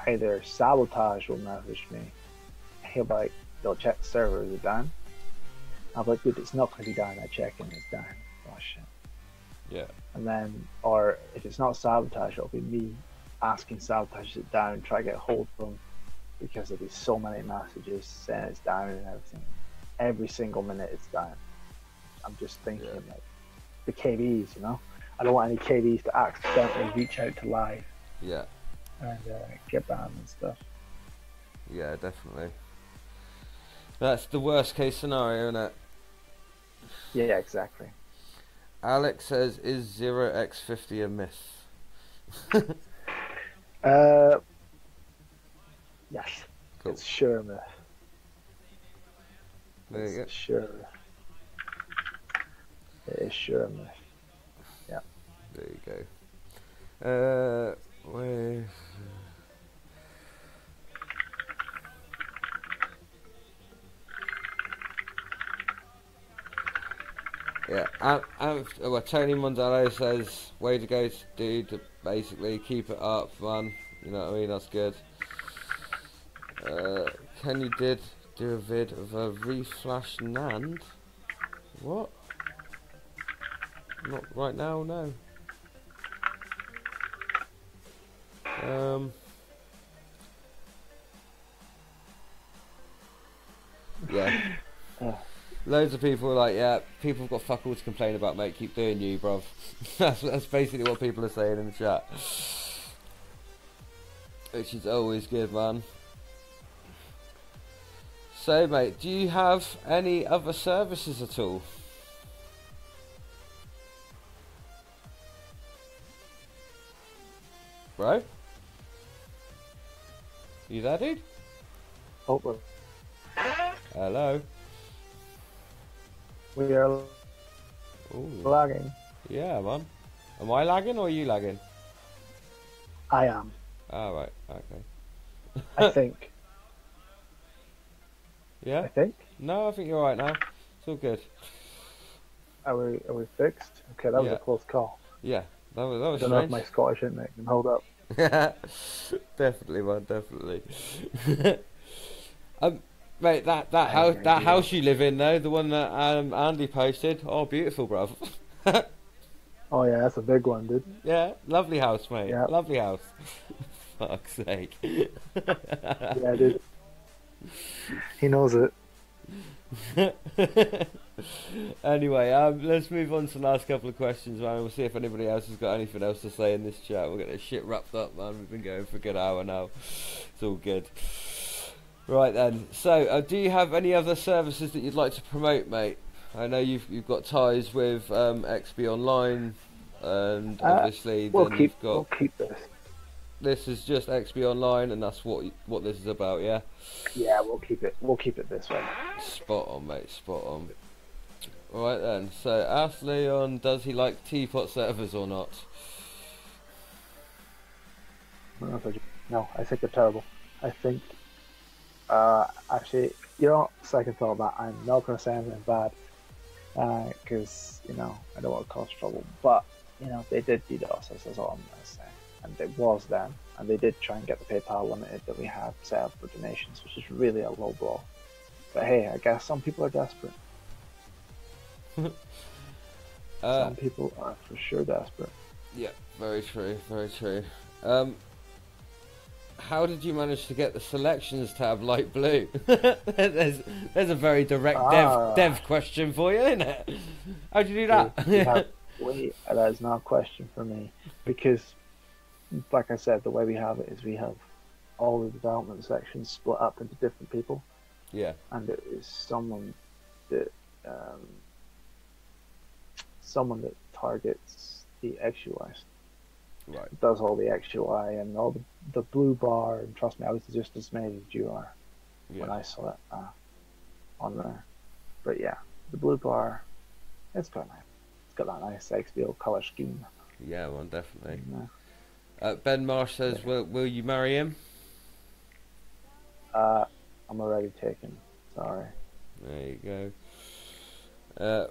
either Sabotage will message me. He'll be like, "They'll check the server, is it down?" I'll be like, "Dude, it's not going to be down. I check and it's down." Oh shit. Yeah. And then, or if it's not Sabotage, it'll be me asking Sabotage is it down and try to get hold of them, because there'll be so many messages saying it's down and everything. Every single minute it's down. I'm just thinking, like, the KVs, you know? I don't want any KVs to accidentally reach out to live. Yeah. And get banned and stuff. Yeah, definitely. That's the worst case scenario, isn't it? Yeah, exactly. Alex says, "Is 0x50 a myth?" Yes. Cool. It's sure a myth. There you go. It's sure. It is sure a myth. Yeah. There you go. Where? Yeah, well, Tony Mondello says, "Way to go, dude, to basically keep it up, man. You know what I mean? That's good." Can you do a vid of a reflash NAND? What? Not right now, no. Yeah. Loads of people are like, "Yeah, people have got fuck all to complain about, mate. Keep doing you, bruv." that's basically what people are saying in the chat, which is always good, man. So, mate, do you have any other services at all? Bro? You there, dude? Hopefully. Hello? We are Ooh. lagging. Yeah, man. Am I lagging or are you lagging? I am. Oh, right. Okay. I think. Yeah? I think. No, I think you're right now. It's all good. Are we fixed? Okay, that was a close call. Yeah, that was I don't know if strange. my Scottish internet can hold up. Definitely, man, definitely. Mate, that house you live in though, the one that Andy posted. Oh, beautiful, bruv. Oh yeah, that's a big one, dude. Yeah, lovely house, mate. Yeah. Lovely house. Fuck's sake. Yeah, dude. He knows it. Anyway, let's move on to the last couple of questions, man. We'll see if anybody else has got anything else to say in this chat. We'll get this shit wrapped up, man. We've been going for a good hour now. It's all good. Right then. So, do you have any other services that you'd like to promote, mate? I know you've got ties with Xbonline, and obviously we'll then keep this. This is just Xbonline, and that's what this is about, yeah. Yeah, we'll keep it this way. Spot on, mate. Spot on. Right then. So, ask Leon, does he like teapot servers or not? No, I think they're terrible. I think, actually, second thought that I'm not going to say anything bad, because, I don't want to cause trouble, but, they did DDoS us, that's all I'm going to say. And it was them, and they did try and get the PayPal limited that we had set up for donations, which is really a low blow. But hey, I guess some people are desperate. Some people are for sure desperate. Yeah, very true, very true. How did you manage to get the selections tab light blue? there's a very direct dev question for you, isn't it? How'd you do that? That is not a question for me, because like I said, the way we have it is we have all the development sections split up into different people. Yeah. And it is someone that targets the XUI. Right. It does all the XUI and all the blue bar, and trust me, I was just as amazed as you are when I saw it on there. But yeah, the blue bar, it's got that nice XBO color scheme. Yeah, well, definitely. Ben Marsh says, will you marry him? I'm already taken. Sorry. There you go.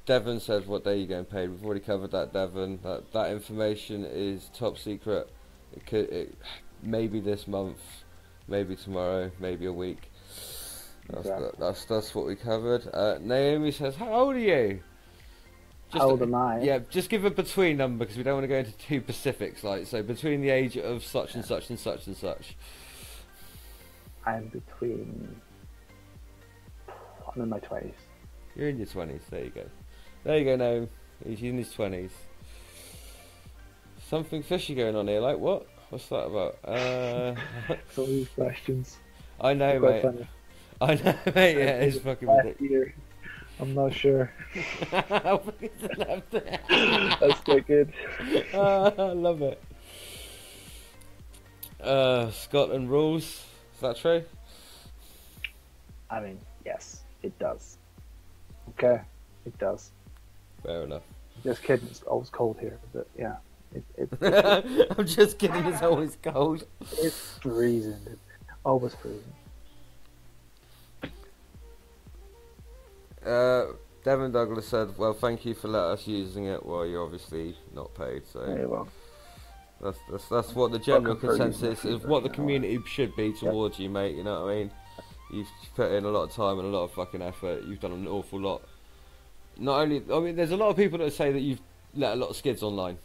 Devon says, what day are you getting paid? We've already covered that, Devon. That information is top secret. Maybe this month, maybe tomorrow, maybe a week. That's what we covered. Naomi says, how old are you? How old am I? Yeah, just give a between number, because we don't want to go into too specifics. Like, so between the age of such and such and such and such. I'm in my 20s. You're in your 20s. There you go. There you go. No, he's in his 20s. Something fishy going on here. Like what? What's that about? Some of these questions. I know, mate. Funny. I know, mate. Yeah, it's fucking ridiculous. I'm not sure. That's quite good. I love it. Scotland rules. Is that true? I mean, yes, it does. Okay, it does. Fair enough. Just kidding. It's always cold here, but yeah. I'm just kidding. It's always cold. It's freezing. Always freezing. Devin Douglas said, well, thank you for letting us using it. Well, you're obviously not paid, so very well. That's what the general consensus is, what the community should be towards you, mate. You know what I mean? You've put in a lot of time and a lot of fucking effort. You've done an awful lot. Not only, I mean, there's a lot of people that say that you've let a lot of skids online.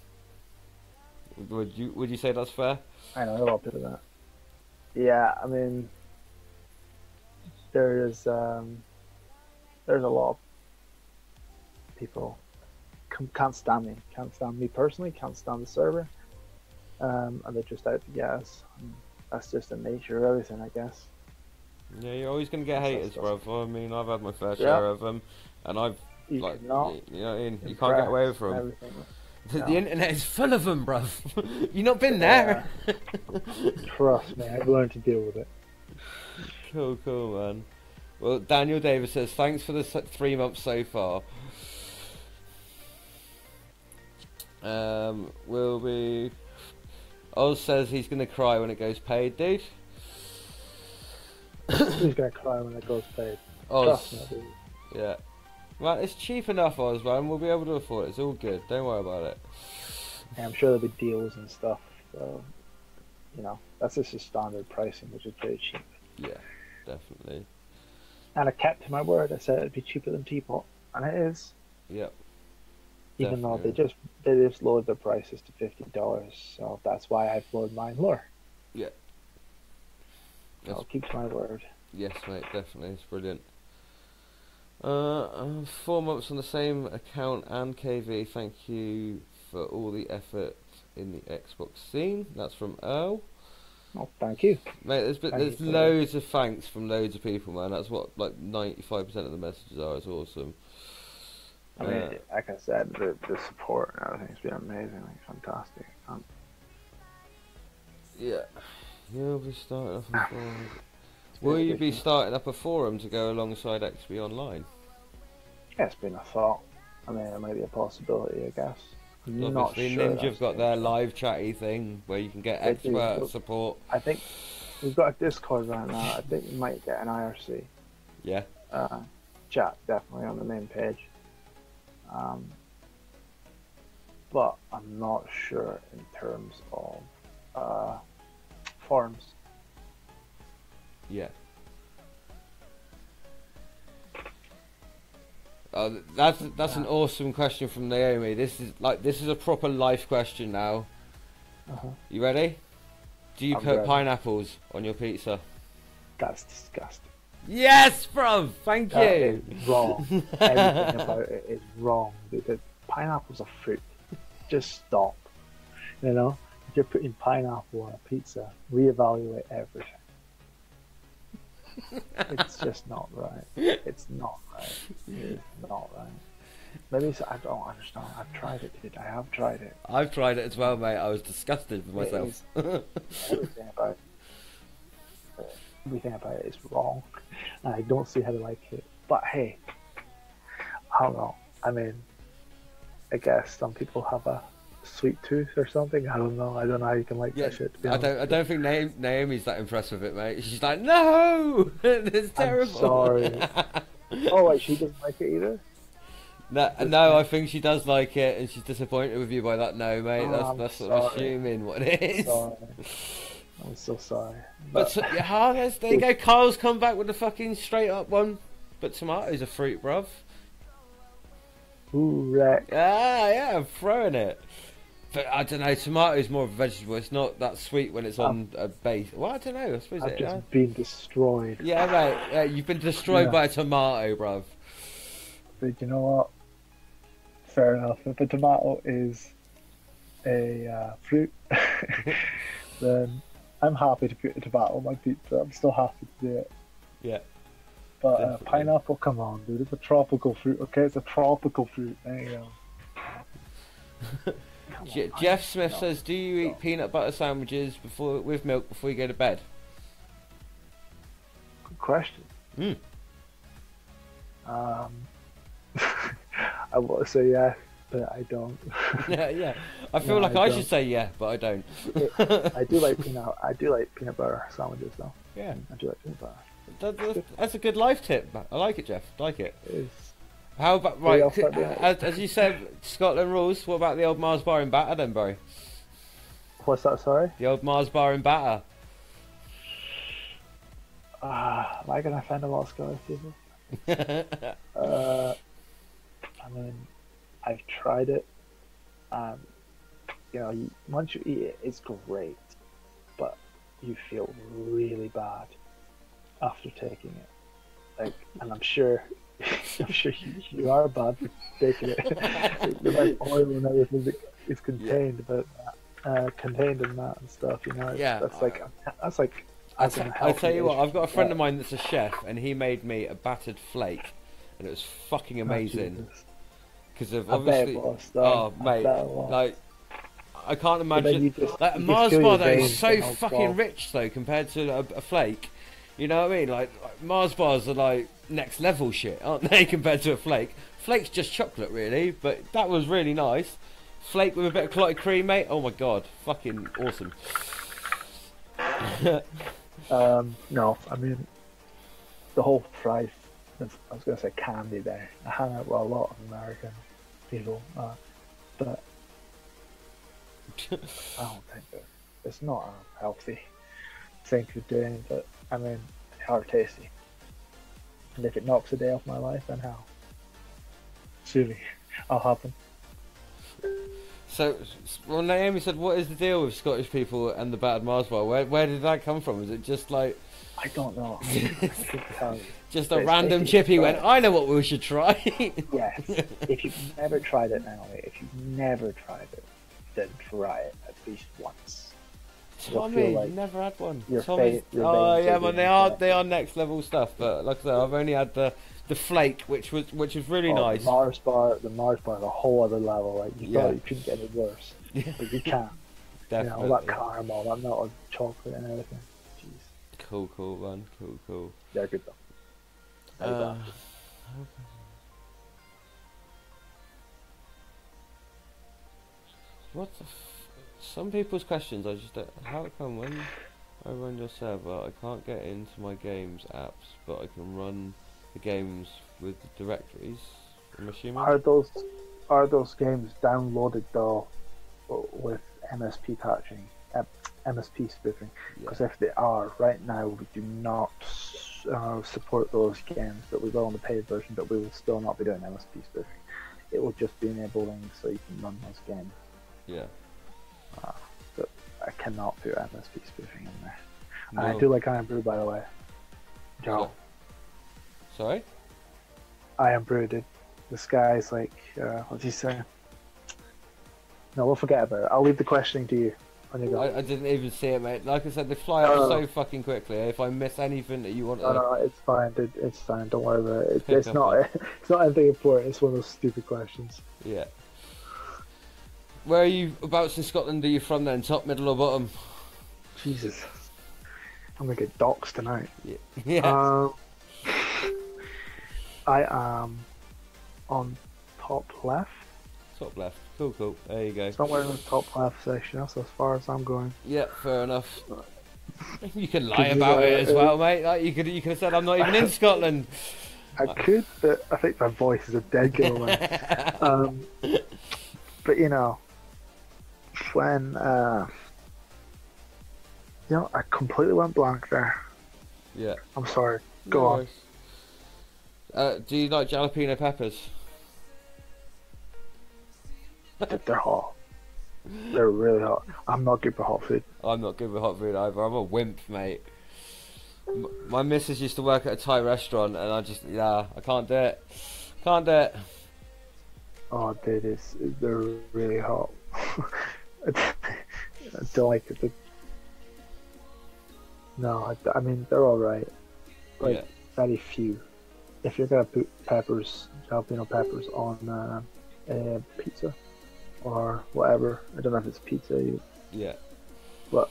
Would you say that's fair? I know a lot of people do that. Yeah, I mean, there's a lot of people can't stand me personally, can't stand the server, and they're just out to get us. That's just the nature of everything, I guess. Yeah, you're always going to get haters, bro. I mean, I've had my fair share of them, and you know what I mean? You can't get away from them. The internet is full of them, bruv. You've not been there. Trust me, I've learned to deal with it. Cool, man. Well, Daniel Davis says, thanks for the 3 months so far. Oz says he's going to cry when it goes paid, dude. Who's going to cry when it goes paid? Oz. Trust me, yeah. Man, it's cheap enough, Oz, man. We'll be able to afford it. It's all good. Don't worry about it. Yeah, I'm sure there'll be deals and stuff. So, that's just the standard pricing, which is pretty cheap. Yeah, definitely. And I kept to my word. I said it'd be cheaper than Teapot, and it is. Yep. Even though Definitely. they just lowered their prices to $50, so that's why I've lowered mine lower. Yeah. I'll keep to my word. Yes, mate. Definitely, it's brilliant. 4 months on the same account and KV. Thank you for all the effort in the Xbox scene. That's from Earl. Oh, thank you. Mate, there's loads of thanks from loads of people, man. That's what like 95% of the messages are. It's awesome. I mean, like I said, the support and everything's been amazing. Like, fantastic. Yeah, you'll be starting up a forum. Will you be starting up a forum to go alongside XBOnline? Yeah, it's been a thought. I mean, it might be a possibility, I guess. I'm Obviously, not sure. Ninja have got their live chatty thing where you can get expert support. I think we've got a Discord right now. I think we might get an IRC. Yeah. Chat definitely on the main page. But I'm not sure in terms of forums. Yeah. That's an awesome question from Naomi. This is a proper life question now. You ready? Do you put pineapples on your pizza? That's disgusting. Yes, bruv. Thank you. It's wrong. Everything about it is wrong. Because pineapple's a fruit. Just stop. You know, if you're putting pineapple on a pizza, reevaluate everything. It's just not right. It's not right. It's not right. Maybe I don't understand. I've tried it, dude. I have tried it. I've tried it as well, mate. I was disgusted with myself. Everything about it is wrong. And I don't see how to like it. But hey, I don't know. I mean, I guess some people have a sweet tooth or something. I don't know. I don't know how you can like that shit. I don't think Naomi's that impressed with it, mate. She's like, no, it's terrible. I'm sorry. Oh, wait, she doesn't like it either. No, I think she does like it, and she's disappointed with you by that. No, mate, that's what I'm assuming what it is. Sorry. I'm so sorry. But there you go. Kyle's come back with the fucking straight up one. But tomato's a fruit, bruv. Ooh, Rex. Yeah, I'm throwing it. But I don't know, tomato's more of a vegetable. It's not that sweet when it's on a base. Well, I don't know. I suppose I've just been destroyed. Yeah, mate. Yeah, you've been destroyed by a tomato, bruv. But you know what? Fair enough. If a tomato is a fruit, then I'm happy to put a tomato on my pizza. I'm still happy to do it. Yeah. But pineapple, come on, dude. It's a tropical fruit, okay? It's a tropical fruit. There you go. Jeff Smith says, do you eat peanut butter sandwiches with milk before you go to bed? Good question. I want to say yeah, but I don't. yeah. I feel like I should say yeah, but I don't. I do like peanut butter sandwiches though. Yeah. I do like peanut butter. That's a good life tip. I like it, Jeff. I like it. It is. How about as you said, Scotland rules. What about the old Mars bar in batter, then, bro? What's that? Sorry. The old Mars bar in batter. Am I gonna offend a lot of Scottish people? I mean, I've tried it. You know, once you eat it, it's great, but you feel really bad after taking it. Like, and I'm sure you are bad for taking it. The like oil and everything that is contained contained in that and stuff. You know, that's like. I tell you what, I've got a friend of mine that's a chef, and he made me a battered flake, and it was fucking amazing. Because of obviously, mate, like I can't imagine. Like a Mars bar though is so fucking rich though compared to a flake. You know what I mean? Like Mars bars are like next level shit, aren't they? Compared to a flake. Flake's just chocolate, really. But that was really nice. Flake with a bit of clotted cream, mate. Oh my god, fucking awesome. No, I mean the whole fry. I was gonna say candy there. I hang out with a lot of American people, but I don't think that it's not a healthy thing to do. But I mean, they are tasty. And if it knocks a day off my life, then how? Sue me. I'll happen. So, well, Naomi said, what is the deal with Scottish people and the battered Mars bar? Where did that come from? Is it just like... I don't know. Just a random chippy went, I know what we should try. Yes. If you've never tried it, Naomi, if you've never tried it, then try it at least once. Tommy, like never had one. Tommy, oh yeah, man, they are next level stuff. But like I said, I've only had the flake, which was really nice. The Mars bar, is a whole other level. Like you thought you couldn't get any worse, but you can. Definitely. You know, all that caramel, that melted chocolate and everything. Jeez. Cool, man. Cool. They're good though. What the some people's questions I just don't... How come when I run your server I can't get into my games apps, but I can run the games with the directories? I'm assuming. Are those games downloaded though with MSP patching, MSP spoofing? Because if they are, right now we do not support those games, but we will on the paid version, but we will still not be doing MSP spoofing. It will just be enabling so you can run those games. Yeah. But I cannot put MSP spoofing in there. No. And I do like Iron Brew, by the way. Joe. Sorry? Iron Brew, dude. This guy's like, what's he saying? No, we'll forget about it. I'll leave the questioning to you. On your go. I didn't even see it, mate. Like I said, they fly up so fucking quickly. If I miss anything that you want to... No, it's fine, dude. It's fine. Don't worry about it. It's not anything important. It's one of those stupid questions. Yeah. Where are you abouts in Scotland are you from then? Top, middle or bottom? Jesus. I'm going to get doxxed tonight. Yeah. I am on top left. Top left. Cool. There you go. Somewhere in the top left section. That's as far as I'm going. Yeah, fair enough. You can lie about it as well, mate. Like you could have said I'm not even in Scotland. I could, but I think my voice is a dead giveaway. But you know, when I completely went blank there. Yeah. I'm sorry. Go on. Do you like jalapeno peppers? They're hot. They're really hot. I'm not good for hot food. I'm not good with hot food either. I'm a wimp, mate. My missus used to work at a Thai restaurant, and I can't do it. Can't do it. Oh, dude, they're really hot. I don't like it. No, I mean they're all right. Like very few. If you're gonna put jalapeno peppers on pizza or whatever, I don't know if it's pizza. But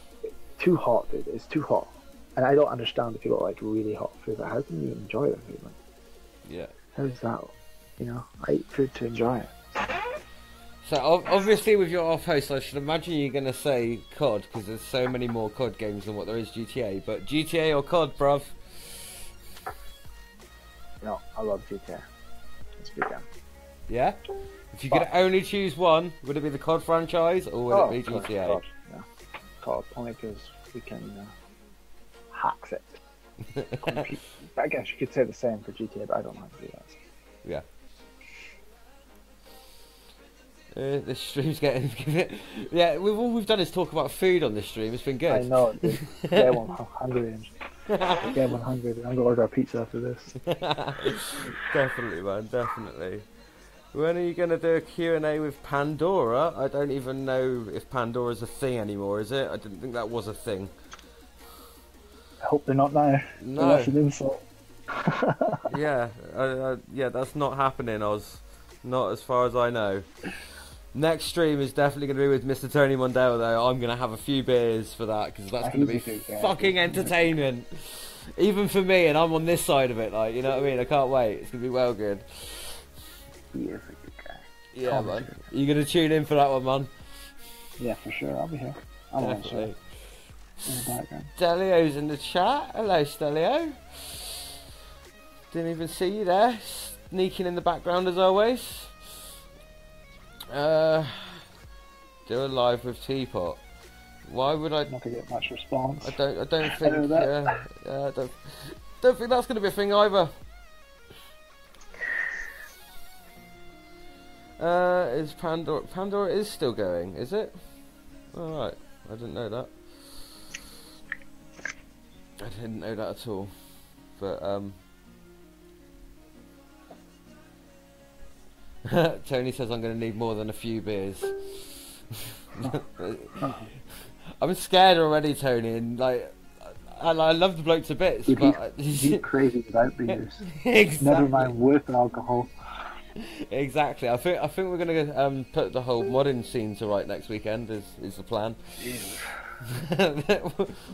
too hot, dude. It's too hot, and I don't understand if people like really hot food. But how can you enjoy that food? Like, how's that? You know, I eat food to enjoy it. So obviously with your off-host, I should imagine you're going to say COD, because there's so many more COD games than what there is GTA. But GTA or COD, bruv? No, I love GTA. Let's be down. Yeah? If you could only choose one, would it be the COD franchise, or would it be GTA? COD, yeah. COD, only because we can hacks it. I guess you could say the same for GTA, but I don't know how to do that. Yeah. This stream's getting... all we've done is talk about food on this stream. It's been good. I know, dude. Get one hungry. Get one hungry. I'm going to order a pizza after this. Definitely, man. Definitely. When are you going to do a Q&A with Pandora? I don't even know if Pandora's a thing anymore, is it? I didn't think that was a thing. I hope they're not now. No. That's an insult. Yeah, that's not happening, Oz. Not as far as I know. Next stream is definitely going to be with Mr. Tony Mondale, though. I'm going to have a few beers for that, because that's going to be fucking entertainment. Even for me, and I'm on this side of it, like, you know what I mean? I can't wait. It's going to be well good. He is a good guy. Yeah, man. Are you going to tune in for that one, man? Yeah, for sure. I'll be here. I'm definitely. in the background. Stelio's in the chat. Hello, Stelio. Didn't even see you there. Sneaking in the background as always. Do a live with Teapot. Why would I? Not gonna get much response. I don't think. I don't think that's gonna be a thing either. Is Pandora is still going, is it? Alright, I didn't know that. I didn't know that at all. But, Tony says I'm going to need more than a few beers. I'm scared already, Tony, and like, I love the bloke to bits, but he's crazy without beers. Exactly. Never mind with alcohol. Exactly. I think we're gonna put the whole modding scene to right next weekend. Is the plan?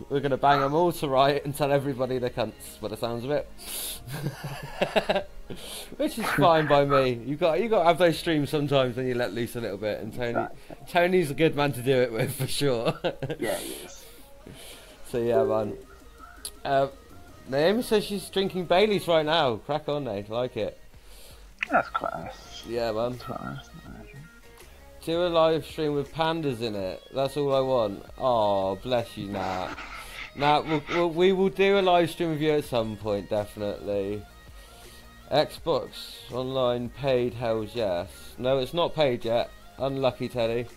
We're gonna bang them all to right and tell everybody they're cunts. By the sounds of it, which is fine by me. You got to have those streams sometimes when you let loose a little bit. And Tony's a good man to do it with for sure. Yeah, he is. So yeah, man. Naomi says she's drinking Baileys right now. Crack on, Nate. Like it. That's class. Yeah, man. That's class. Do a live stream with pandas in it. That's all I want. Oh, bless you, Nat. Nat, we will do a live stream with you at some point, definitely. Xbox Online paid, hells yes. No, it's not paid yet. Unlucky, Teddy.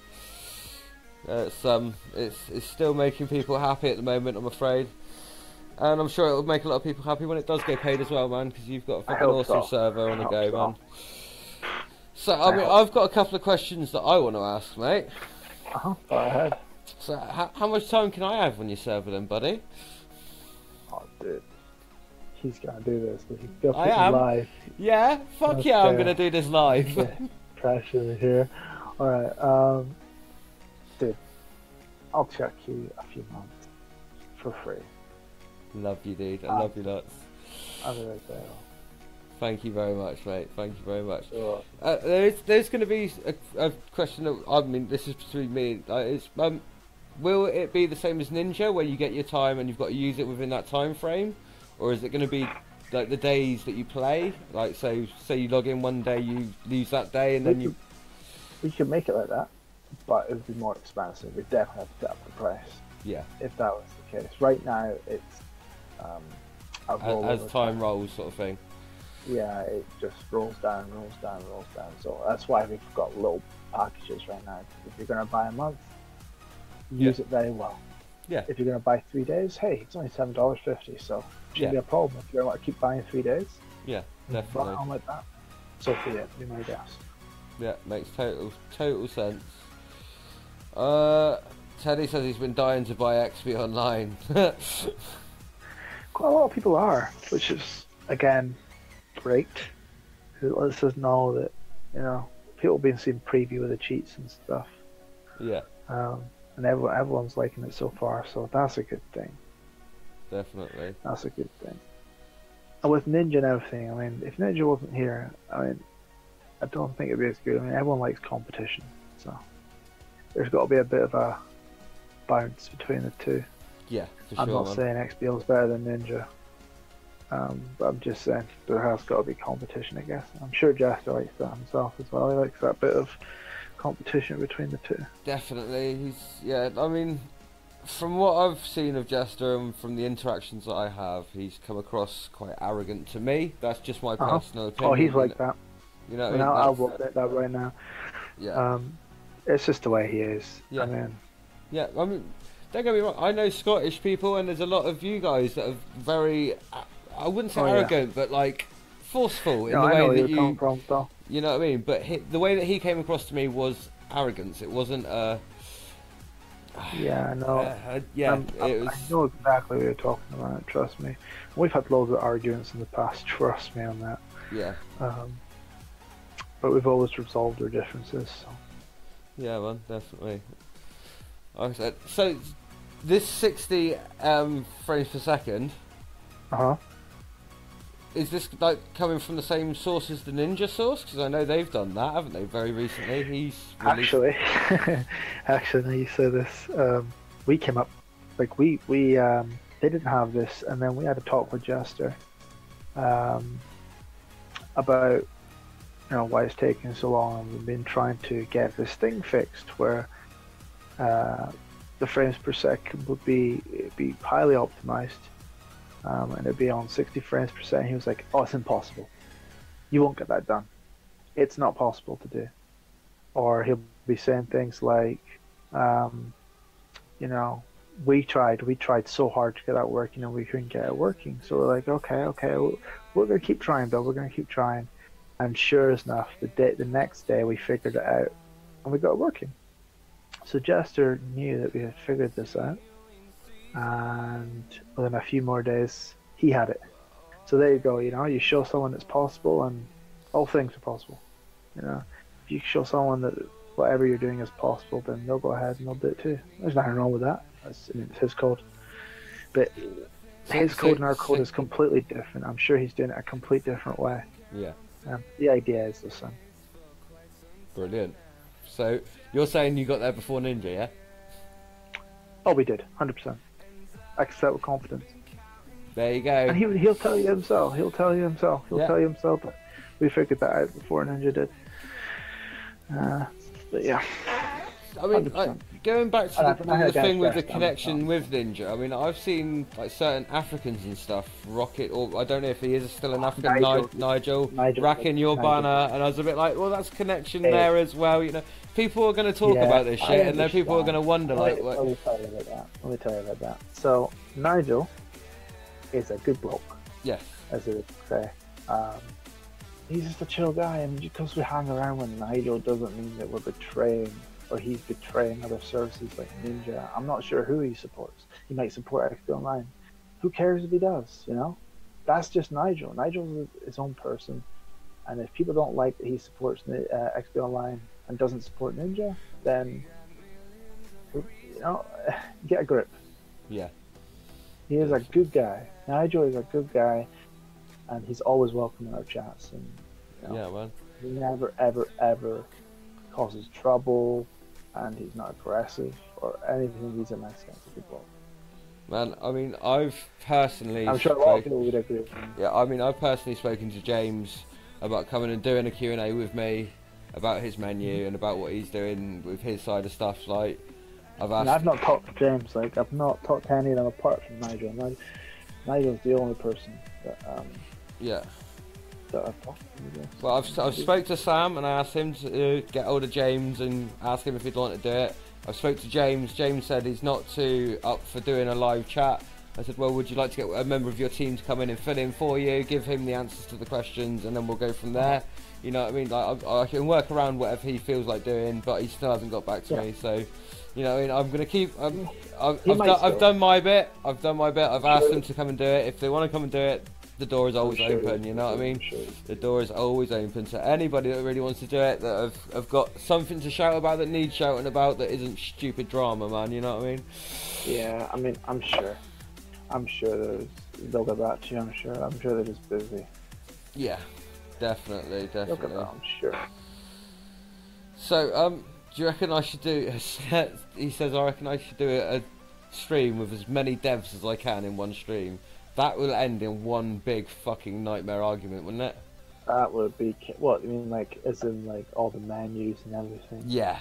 It's still making people happy at the moment, I'm afraid. And I'm sure it will make a lot of people happy when it does get paid as well, man, because you've got a fucking awesome server on the go, man. So, I mean, I've got a couple of questions that I want to ask, mate. Go ahead. So, how much time can I have on your server then, buddy? Oh, dude. He's gonna do this. He's I am. Live. Yeah? Fuck yeah, I'm gonna do this live. Pressure here. Alright, dude. I'll check you a few months for free. Love you, dude. I love you lots. I'll be right there. Thank you very much, mate. Thank you very much. Sure. There's going to be a question that, I mean, this is between me. Will it be the same as Ninja, where you get your time and you've got to use it within that time frame, or is it going to be like the days that you play? Like, so say you log in one day, you lose that day, and then we could make it like that, but it would be more expensive. We definitely have to set up the price. Yeah. If that was the case. Right now, it's as time rolls, sort of thing. Yeah, it just rolls down. So that's why we've got little packages right now. If you're going to buy a month, use it very well. Yeah. If you're going to buy 3 days, hey, it's only $7.50, so it shouldn't be a problem. If you want to keep buying 3 days, yeah, definitely. On like that. So for you, be my guess. Yeah, makes total sense. Teddy says he's been dying to buy XP Online. Quite a lot of people are, which is, again, great. It lets us know that, you know, people have been seeing preview of the cheats and stuff. Yeah. And everyone's liking it so far, so that's a good thing. Definitely. That's a good thing. And with Ninja and everything, I mean, if Ninja wasn't here, I mean, I don't think it'd be as good. I mean, everyone likes competition, so there's got to be a bit of a bounce between the two. Yeah, for sure. I'm not saying XBL is better than Ninja, but I'm just saying there has got to be competition, I guess. I'm sure Jester likes that himself as well. He likes that bit of competition between the two. Definitely. I mean, from what I've seen of Jester and from the interactions that I have, he's come across quite arrogant to me. That's just my personal opinion. Oh, he's like that. You know, I'll admit that right now. Yeah. It's just the way he is. Yeah. I mean, don't get me wrong, I know Scottish people, and there's a lot of you guys that are very, I wouldn't say arrogant, but like forceful in the way that you come from, though. You know what I mean? But the way that he came across to me was arrogance. It wasn't yeah, I know. I know exactly what you're talking about, trust me. We've had loads of arguments in the past, trust me on that. Yeah. But we've always resolved our differences, so. Yeah, man, definitely. Like I said, so this 60 frames per second. Is this like coming from the same source as the Ninja source? Because I know they've done that, haven't they? Very recently, actually, you say this. We came up, like we they didn't have this, and then we had a talk with Jester about, you know, why it's taking so long, and we've been trying to get this thing fixed where the frames per second would be highly optimized, and it'd be on 60 frames per second. He was like, "Oh, it's impossible. You won't get that done. It's not possible to do." or he'll be saying things like, you know, we tried so hard to get that working and we couldn't get it working. So we're like, okay, we're gonna keep trying, Bill. We're gonna keep trying. And sure enough, the next day we figured it out and we got it working. So Jester knew that we had figured this out, and within a few more days, he had it. So there you go. You know, you show someone it's possible, and all things are possible. You know, if you show someone that whatever you're doing is possible, then they'll go ahead and they'll do it too. There's nothing wrong with that. It's his code. But his code and our code is completely different. I'm sure he's doing it a complete different way. Yeah. The idea is the same. Brilliant. So you're saying you got there before Ninja, yeah? Oh, we did, 100%. I can say it with confidence. There you go. And he'll tell you himself. He'll tell you himself that we figured that out before Ninja did. But yeah. I mean, going back to the thing with the connection with Ninja, I mean, I've seen like certain Africans and stuff rock it, or I don't know if he is still an African, Nigel racking your banner, and I was a bit like, well, that's connection there as well, you know. People are going to talk about this shit, and then people are going to wonder, like, what? Let me tell you about that. So, Nigel is a good bloke. Yes. As they would say. He's just a chill guy, and because we hang around with Nigel doesn't mean that we're betraying, or he's betraying other services like Ninja. I'm not sure who he supports. He might support Xbonline. Who cares if he does, you know? That's just Nigel. Nigel's his own person, and if people don't like that he supports Xbonline and doesn't support Ninja, then, you know, get a grip. Yeah. He is a good guy. Nigel is a good guy, and he's always welcome in our chats. And you know, yeah, man. He never, ever, ever causes trouble, and he's not aggressive or anything. He's a nice guy, he's a good bloke. Man, I mean, I've personally... I'm sure a lot of people would agree with him. Yeah, I mean, I've personally spoken to James about coming and doing a Q&A with me about his menu and about what he's doing with his side of stuff. Like, I've not talked to James. Like, I've not talked to any of them apart from Nigel. Nigel's the only person that yeah. That I've talked to. Well, I've spoke to Sam and I asked him to get hold of James and ask him if he'd want to do it. I spoke to James. James said he's not too up for doing a live chat. I said, well, would you like to get a member of your team to come in and fill in for you, give him the answers to the questions, and then we'll go from there. You know what I mean? Like, I can work around whatever he feels like doing, but he still hasn't got back to me. So, you know, I mean, I'm gonna keep. I've done my bit. I've done my bit. I've asked them to come and do it. If they want to come and do it, the door is always open. You know what I mean? The door is always open to anybody that really wants to do it. That have got something to shout about, that needs shouting about, that isn't stupid drama, man. You know what I mean? Yeah, I mean, I'm sure they'll get back to you. I'm sure they're just busy. Yeah, definitely. They'll get back, I'm sure. So, do you reckon I should do? He says, I reckon I should do a stream with as many devs as I can in one stream. That will end in one big fucking nightmare argument, wouldn't it? That would be what you mean, like as in like all the menus and everything. Yeah.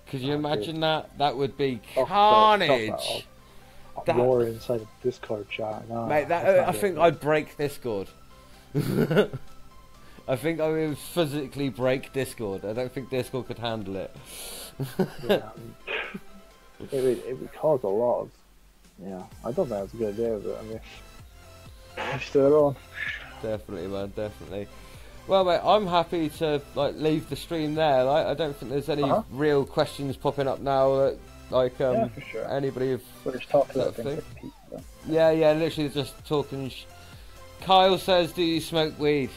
Could you imagine that? That would be carnage. War inside a Discord chat. No, mate, I think I'd break Discord. I think I would physically break Discord. I don't think Discord could handle it. Yeah, it would cause a lot of... Yeah, I don't think that's a good idea, but I mean... Just do it on. Definitely, man, definitely. Well, mate, I'm happy to like leave the stream there. Like, I don't think there's any real questions popping up now that... Like, yeah, for sure. Anybody we're just talking about things. Yeah, literally just talking. Kyle says, do you smoke weed?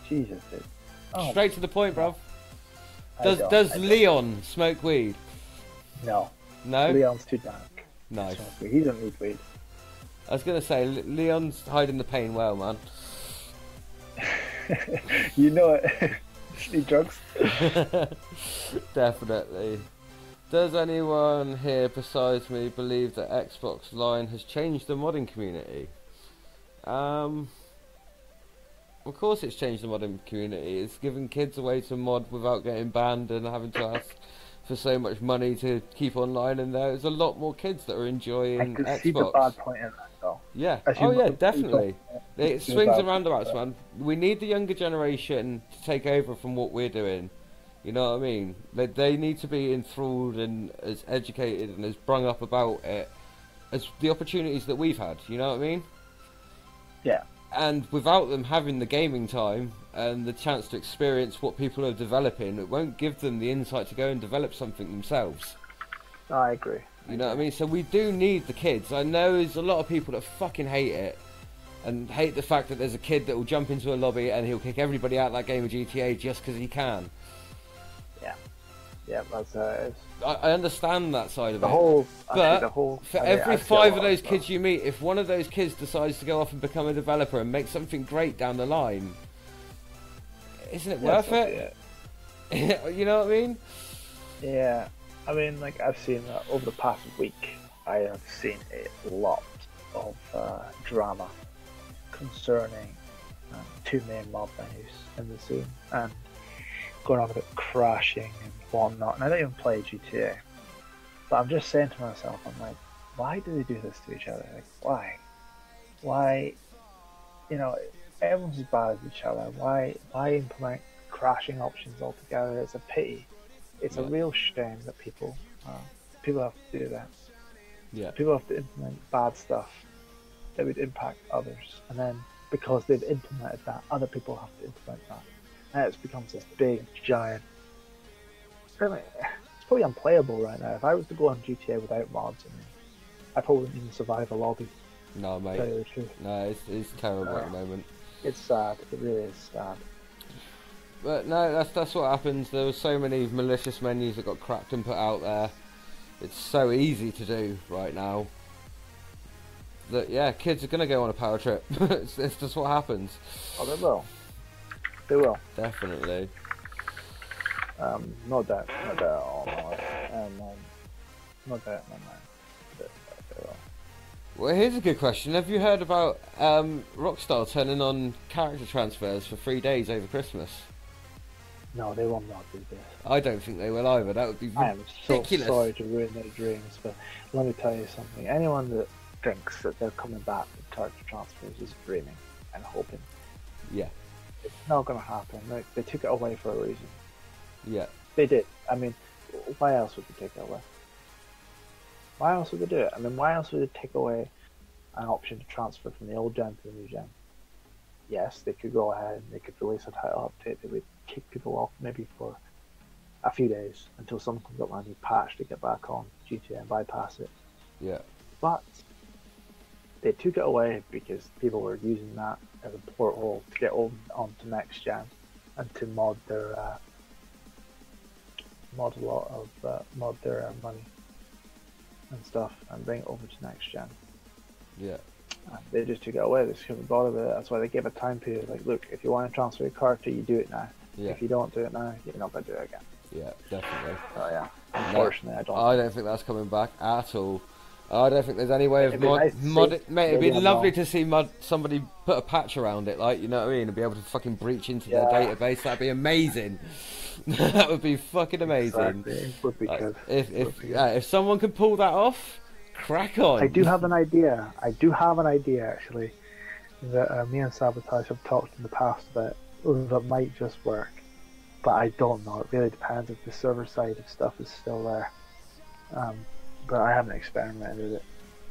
Jesus, dude. Oh. Straight to the point, bruv. Does Leon smoke weed? No. No? Leon's too dark. Nice. He doesn't need weed. I was going to say, Leon's hiding the pain well, man. You know it. Need drugs. Definitely. Does anyone here besides me believe that Xboxline has changed the modding community? Of course it's changed the modding community. It's given kids a way to mod without getting banned and having to ask for so much money to keep online, and there's a lot more kids that are enjoying Xbox. I can see the bad point in that though. Yeah. Oh yeah, definitely. It swings and roundabouts, man. We need the younger generation to take over from what we're doing. You know what I mean? They need to be enthralled and as educated and as brung up about it as the opportunities that we've had. You know what I mean? Yeah. And without them having the gaming time and the chance to experience what people are developing, it won't give them the insight to go and develop something themselves. I agree. You know what I mean? So we do need the kids. I know there's a lot of people that fucking hate it and hate the fact that there's a kid that will jump into a lobby and he'll kick everybody out of that game of GTA just because he can. Yeah, that's how it is. I understand that side of it. But for every 5 of those kids you meet, if one of those kids decides to go off and become a developer and make something great down the line, isn't it worth it? You know what I mean? Yeah. I mean, like, I've seen over the past week, I have seen a lot of drama concerning 2 main mob venues in the scene, and going on about crashing and whatnot. And I don't even play GTA, but I'm just saying to myself, I'm like, why do they do this to each other? Like, why? You know, everyone's as bad as each other. Why implement crashing options altogether? It's a pity. It's a real shame that people have to do that. Yeah. People have to implement bad stuff that would impact others, and then because they've implemented that, other people have to implement that. And it becomes this big, giant... Really, it's probably unplayable right now. If I was to go on GTA without mods, I probably wouldn't even survive a lobby. No, mate. To tell you the truth. No, it's terrible at the moment. It's sad. It really is sad. But no, that's what happens. There were so many malicious menus that got cracked and put out there. It's so easy to do right now. That, yeah, kids are going to go on a power trip. it's just what happens. Oh, they will. They will. Definitely. No doubt at all. No doubt in my mind. They will. Well, here's a good question. Have you heard about Rockstar turning on character transfers for 3 days over Christmas? No, they will not do this. I don't think they will either. That would be ridiculous. I am so sorry to ruin their dreams, but let me tell you something. Anyone that thinks that they're coming back with character transfers is dreaming and hoping. Yeah. It's not going to happen. They took it away for a reason. Yeah. They did. I mean, why else would they take it away? Why else would they do it? I mean, why else would they take away an option to transfer from the old gen to the new gen? Yes, they could go ahead and they could release a title update that would kick people off maybe for a few days until someone comes up with a new patch to get back on GTA and bypass it. Yeah. But they took it away because people were using that as a porthole to get onto next gen and to mod their mod their money and stuff and bring it over to next gen. Yeah. And they just took it away. They just couldn't bother with it. That's why they gave a time period. Like, look, if you want to transfer your character, you do it now. Yeah. If you don't do it now, you're not going to do it again. Yeah, definitely. So yeah, unfortunately, I don't think that's coming back at all. I don't think there's any way of mod it. Mate, it'd be Maybe lovely to see somebody put a patch around it, like, you know what I mean, and be able to fucking breach into their database. That'd be amazing. That would be fucking amazing. Exactly. It would be good. If someone could pull that off, crack on. I do have an idea. Actually that me and Sabotage have talked in the past about that might just work, but I don't know. It really depends if the server side of stuff is still there. But I haven't experimented with it.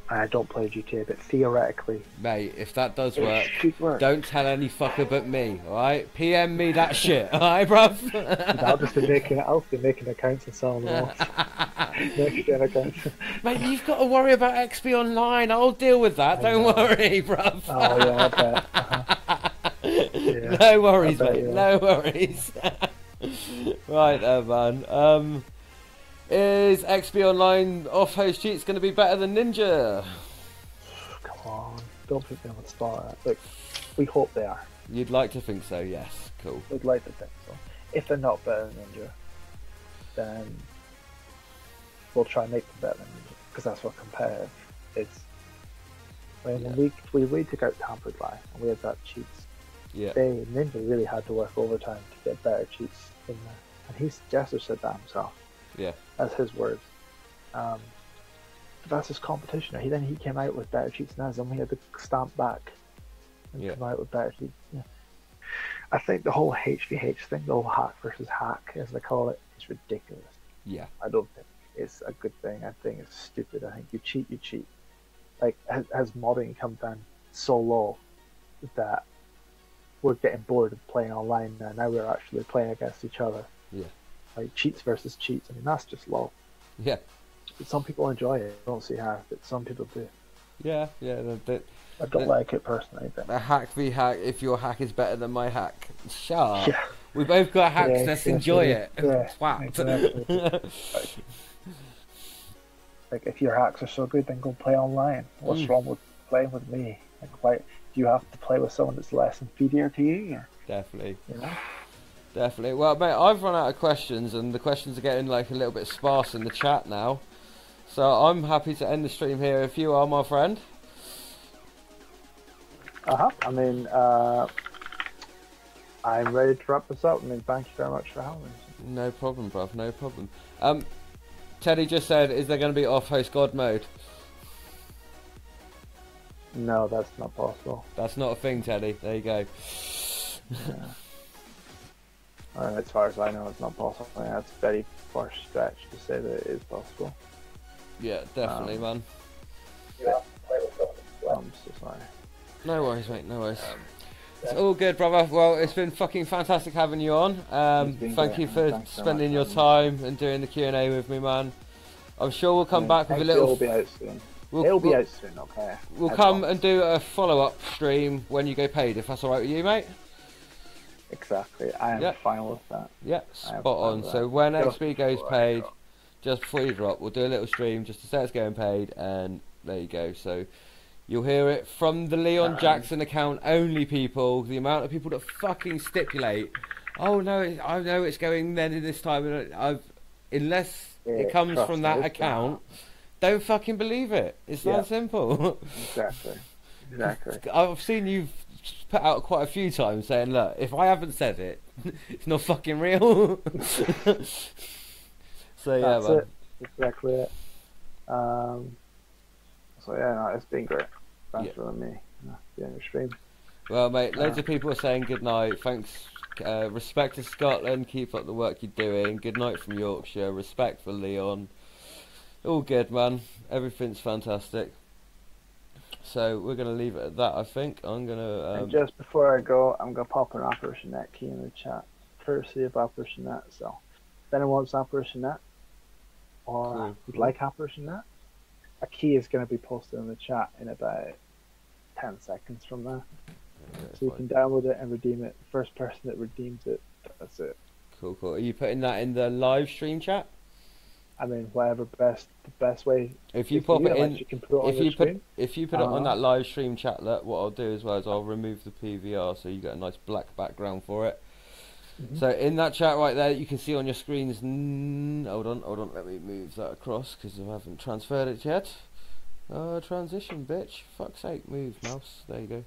I don't play GTA, but theoretically, mate, if that does it should work, don't tell any fucker but me, alright? PM me that shit, alright, bruv? I'll be making accounts and selling them off. Next gen accounts. Mate, you've got to worry about Xbonline. I'll deal with that. Don't worry, bruv. Oh yeah, I bet. Yeah, no worries, mate. No worries. Right there, man. Is Xbonline off-host cheats going to be better than Ninja? Come on, don't put me on the spot. Look, we hope they are. You'd like to think so, yes. Cool. We'd like to think so. If they're not better than Ninja, then we'll try and make them better than Ninja, because that's what competitive is. When we took out Tampered Lie and we had that cheats, Ninja really had to work overtime to get better cheats in there, and Jester said that himself. Yeah, that's his words. But that's his competition. He came out with better cheats than us, and we had to stamp back and Yeah. come out with better cheats. Yeah. I think the whole HVH thing, the whole hack versus hack, as they call it, is ridiculous. Yeah. I don't think it's a good thing. I think it's stupid. I think you cheat, you cheat. Like, has modding come down so low that we're getting bored of playing online now. Now we're actually playing against each other. Yeah. Like, cheats versus cheats. I mean, that's just low. Yeah. But some people enjoy it. I don't see how, but some people do. Yeah. I don't like it personally. But A hack v hack. If your hack is better than my hack, shut up. yeah. We both got hacks. Yeah, Let's yeah, enjoy yeah. it. Yeah, Twat. exactly. Like, if your hacks are so good, then go play online. What's wrong with playing with me? Like, why do you have to play with someone that's less inferior to you? Definitely. You know? Definitely. Well, mate, I've run out of questions, and the questions are getting like a little bit sparse in the chat now. So I'm happy to end the stream here if you are, my friend. I mean, I'm ready to wrap this up. I mean, thank you very much for having me. No problem, bruv. No problem. Teddy just said, is there going to be off-host God mode? No, that's not possible. That's not a thing, Teddy. There you go. Yeah. As far as I know, it's not possible. I mean, that's a very far stretch to say that it is possible. Yeah, definitely, man. Yeah, I'm so sorry. No worries, mate. No worries. It's all good, brother. Well, it's been fucking fantastic having you on. Thank you for spending your time and doing the Q&A with me, man. I'm sure we'll come back with a little... It'll be out soon. It'll be out soon, okay? We'll come and do a follow-up stream when you go paid, if that's alright with you, mate. Exactly. I am fine with that. Yeah, spot on. So when XB goes paid, just before you drop, we'll do a little stream just to say it's going paid, and there you go. So you'll hear it from the Leon Jackson account only, people. The amount of people that fucking stipulate, oh no, I know it's going then in this time. Unless it comes from that account, don't fucking believe it. It's that simple. Exactly. I've seen you've put out quite a few times saying, look, if I haven't said it, it's not fucking real. So yeah, that's man. it. Exactly it. So yeah, no, it's been great. Thanks for letting me be on your stream. Well, mate, loads of people are saying good night. Thanks. Respect to Scotland. Keep up the work you're doing. Good night from Yorkshire. Respect for Leon. All good, man. Everything's fantastic. So we're gonna leave it at that. I think I'm gonna. And just before I go, I'm gonna pop an ApparitionNET key in the chat, courtesy of ApparitionNET. So if anyone wants ApparitionNET or would like ApparitionNET, a key is going to be posted in the chat in about 10 seconds from now. So you can download it and redeem it. The first person that redeems it, that's it. Cool. Are you putting that in the live stream chat? I mean, whatever the best way. If you pop it in, you can put it on your screen. If you put it on that live stream chat, look, what I'll do as well is I'll remove the PVR so you get a nice black background for it. So in that chat right there, you can see on your screens. Hold on, let me move that across because I haven't transferred it yet. Transition, bitch. Fuck's sake, move, mouse. There you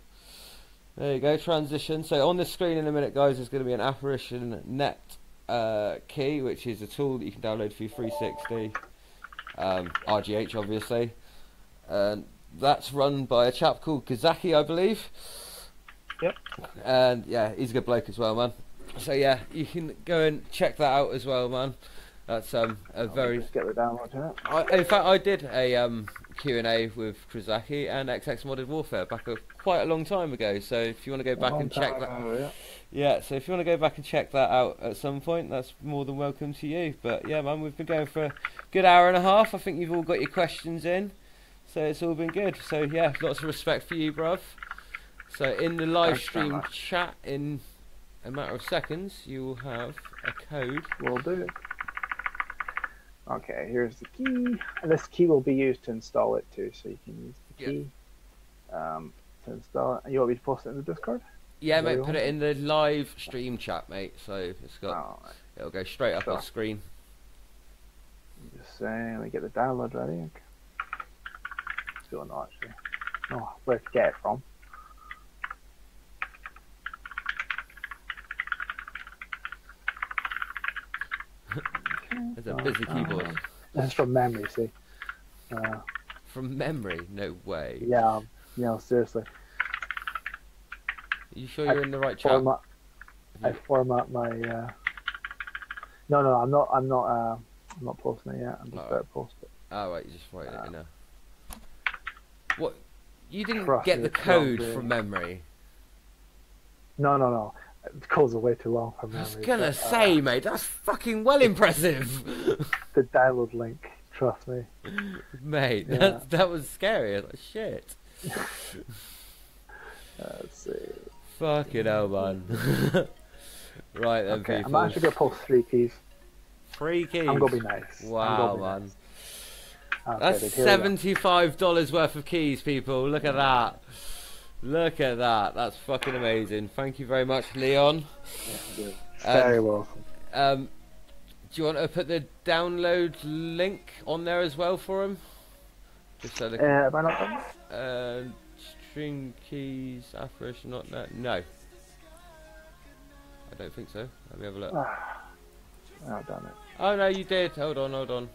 go, transition. So on the screen in a minute, guys, there's going to be an ApparitionNET key, which is a tool that you can download for your 360. RGH, obviously. And that's run by a chap called Kazaki, I believe. Yep. And yeah, he's a good bloke as well, man. So yeah, you can go and check that out as well, man. That's a very. Just get the download to it. In fact, I did a Q&A with Kazaki and XX Modded Warfare back quite a long time ago. So if you want to go back and check that, so if you want to go back and check that out at some point, that's more than welcome to you. But yeah, man, we've been going for a good hour and a half. I think you've all got your questions in, so it's all been good. So yeah, lots of respect for you, bruv. So in the live stream chat, in a matter of seconds, you will have a code. Will do. Okay, here's the key, and this key will be used to install it too. So you can use the key to install it. And you want me to post it in the Discord? Yeah, mate. Put it in the live stream chat, mate. So it's got it'll go straight up on screen. Just saying, let me get the download ready. Okay. Still not actually. Oh, where to get it from? It's a busy keyboard. That's from memory, see. From memory? No way. Yeah, seriously. you sure you're in the right chat? I format my. No, I'm not. I'm not posting it yet. I'm just about to post it. Oh right, you just write it in there. What? You didn't Trust get me, the it's code long, from memory? No. The codes are way too long for memory. I was gonna say, mate, that's fucking well impressive. The download link, trust me. Mate, Yeah. that was scary. I was like, shit. Let's see. Fucking hell, man. Right then, Okay, people. I'm actually gonna post 3 keys. 3 keys. I'm gonna be nice. Wow, man. Nice. Okay, That's dude, here $75 worth of keys, people. Look at that. Look at that. That's fucking amazing. Thank you very much, Leon. we go. Very welcome. Do you want to put the download link on there as well for him? Just so they can, Have I not done that? string keys, ApparitionNET. No. I don't think so. Let me have a look. I've done it. Oh no, you did. Hold on.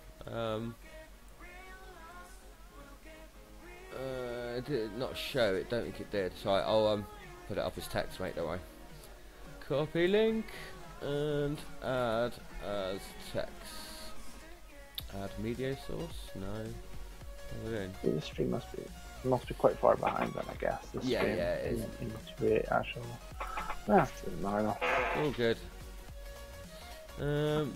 Did it not show? It don't think it did. So I'll put it up as text, mate. Don't worry. Copy link and add as text. Add media source. No. What are we doing? The stream must be quite far behind then, I guess. The Yeah, stream yeah, it is. Integrate actual. That's minor. All good. So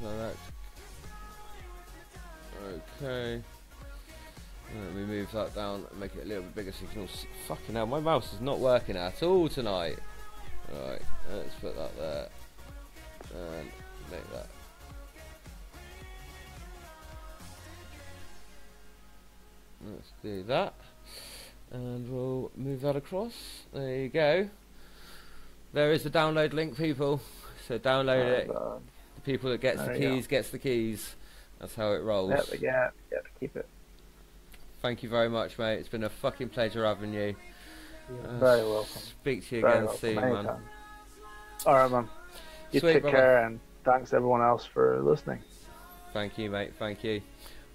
that's okay. Let me move that down and make it a little bit bigger so you can all see. Fucking hell, my mouse is not working at all tonight. Right, let's put that there and make that. Let's do that, and we'll move that across. There you go. There is the download link, people. So download it. The people that gets the keys gets the keys. That's how it rolls. Yep, we get to keep it. Thank you very much, mate. It's been a fucking pleasure having you. Very welcome. Speak to you Very again welcome. soon, Anytime. man. Alright, man. You Sweet, take brother. care, and thanks everyone else for listening. Thank you, mate. Thank you.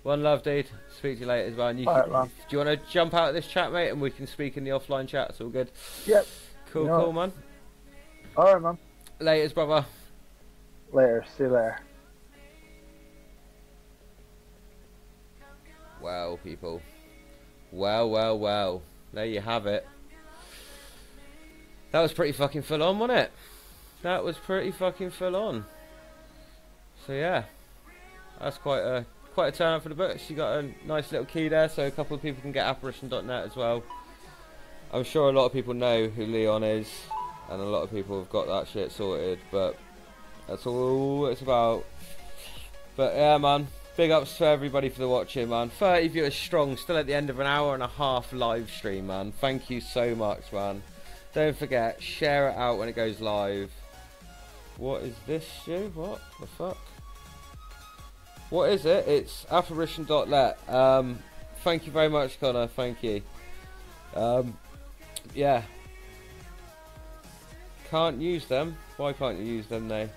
One love, dude. Speak to you later as well. And Alright, man. do you want to jump out of this chat, mate, and we can speak in the offline chat? It's all good. Yep. Cool, You know cool, man. Alright, man. Laters, brother. Later. See you later. Wow, people. Well. There you have it. That was pretty fucking full on, wasn't it? That was pretty fucking full on. So yeah, that's quite a turn up for the books. You got a nice little key there, so a couple of people can get Apparition.net as well. I'm sure a lot of people know who Leon is, and a lot of people have got that shit sorted, but that's all it's about. But yeah, man, big ups to everybody for the watching, man. 30 viewers strong, still at the end of an hour and a half live stream, man. Thank you so much, man. Don't forget, share it out when it goes live. What is this, you? What the fuck? What is it? It's Apparition.net. Thank you very much, Connor. Thank you. Yeah. Can't use them. Why can't you use them, though?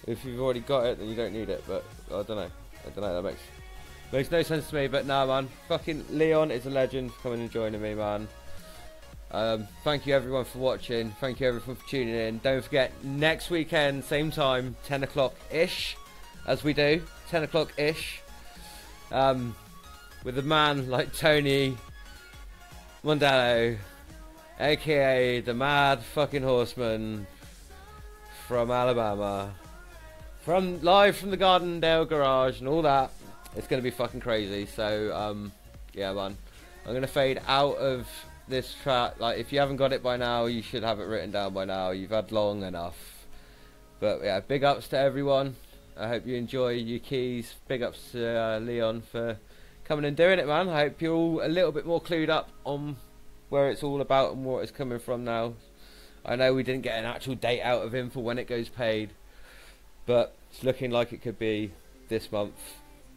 If you've already got it, then you don't need it. But I don't know. That makes no sense to me. But nah, man. Fucking Leon is a legend for coming and joining me, man. Thank you everyone for watching. Thank you everyone for tuning in. Don't forget, next weekend, same time, 10 o'clock ish, as we do, 10 o'clock ish, with a man like Tony Mondello, aka the Mad Fucking Horseman from Alabama, live from the Gardendale garage and all that. It's gonna be fucking crazy. So yeah, man, I'm gonna fade out of this track. Like, if you haven't got it by now, you should have it written down by now. You've had long enough. But yeah, big ups to everyone. I hope you enjoy your keys. Big ups to Leon for coming and doing it, man. I hope you're all a little bit more clued up on where it's all about and what it's coming from now. I know we didn't get an actual date out of him for when it goes paid, but it's looking like it could be this month,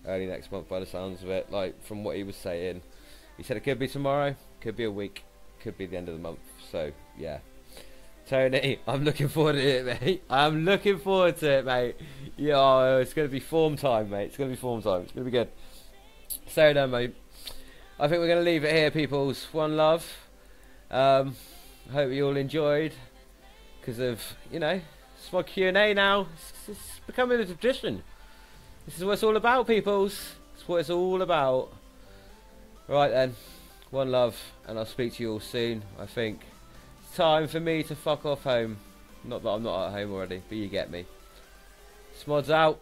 early next month by the sounds of it. Like, from what he was saying, he said it could be tomorrow, could be a week, could be the end of the month. So yeah, Tony, I'm looking forward to it, mate. I'm looking forward to it, mate. Yeah, it's going to be form time, mate. It's going to be form time. It's going to be good. So then, mate, I think we're going to leave it here, peoples. One love. Hope you all enjoyed. Because of, you know, Smod Q&A now. It's becoming a tradition. This is what it's all about, peoples. It's what it's all about. Right then. One love. And I'll speak to you all soon, I think. It's time for me to fuck off home. Not that I'm not at home already, but you get me. Smod's out.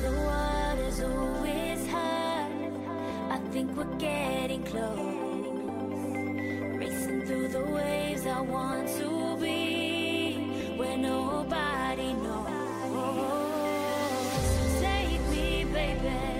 The water's always high. I think we're getting close. Racing through the waves, I want to be where nobody knows. Take me, baby.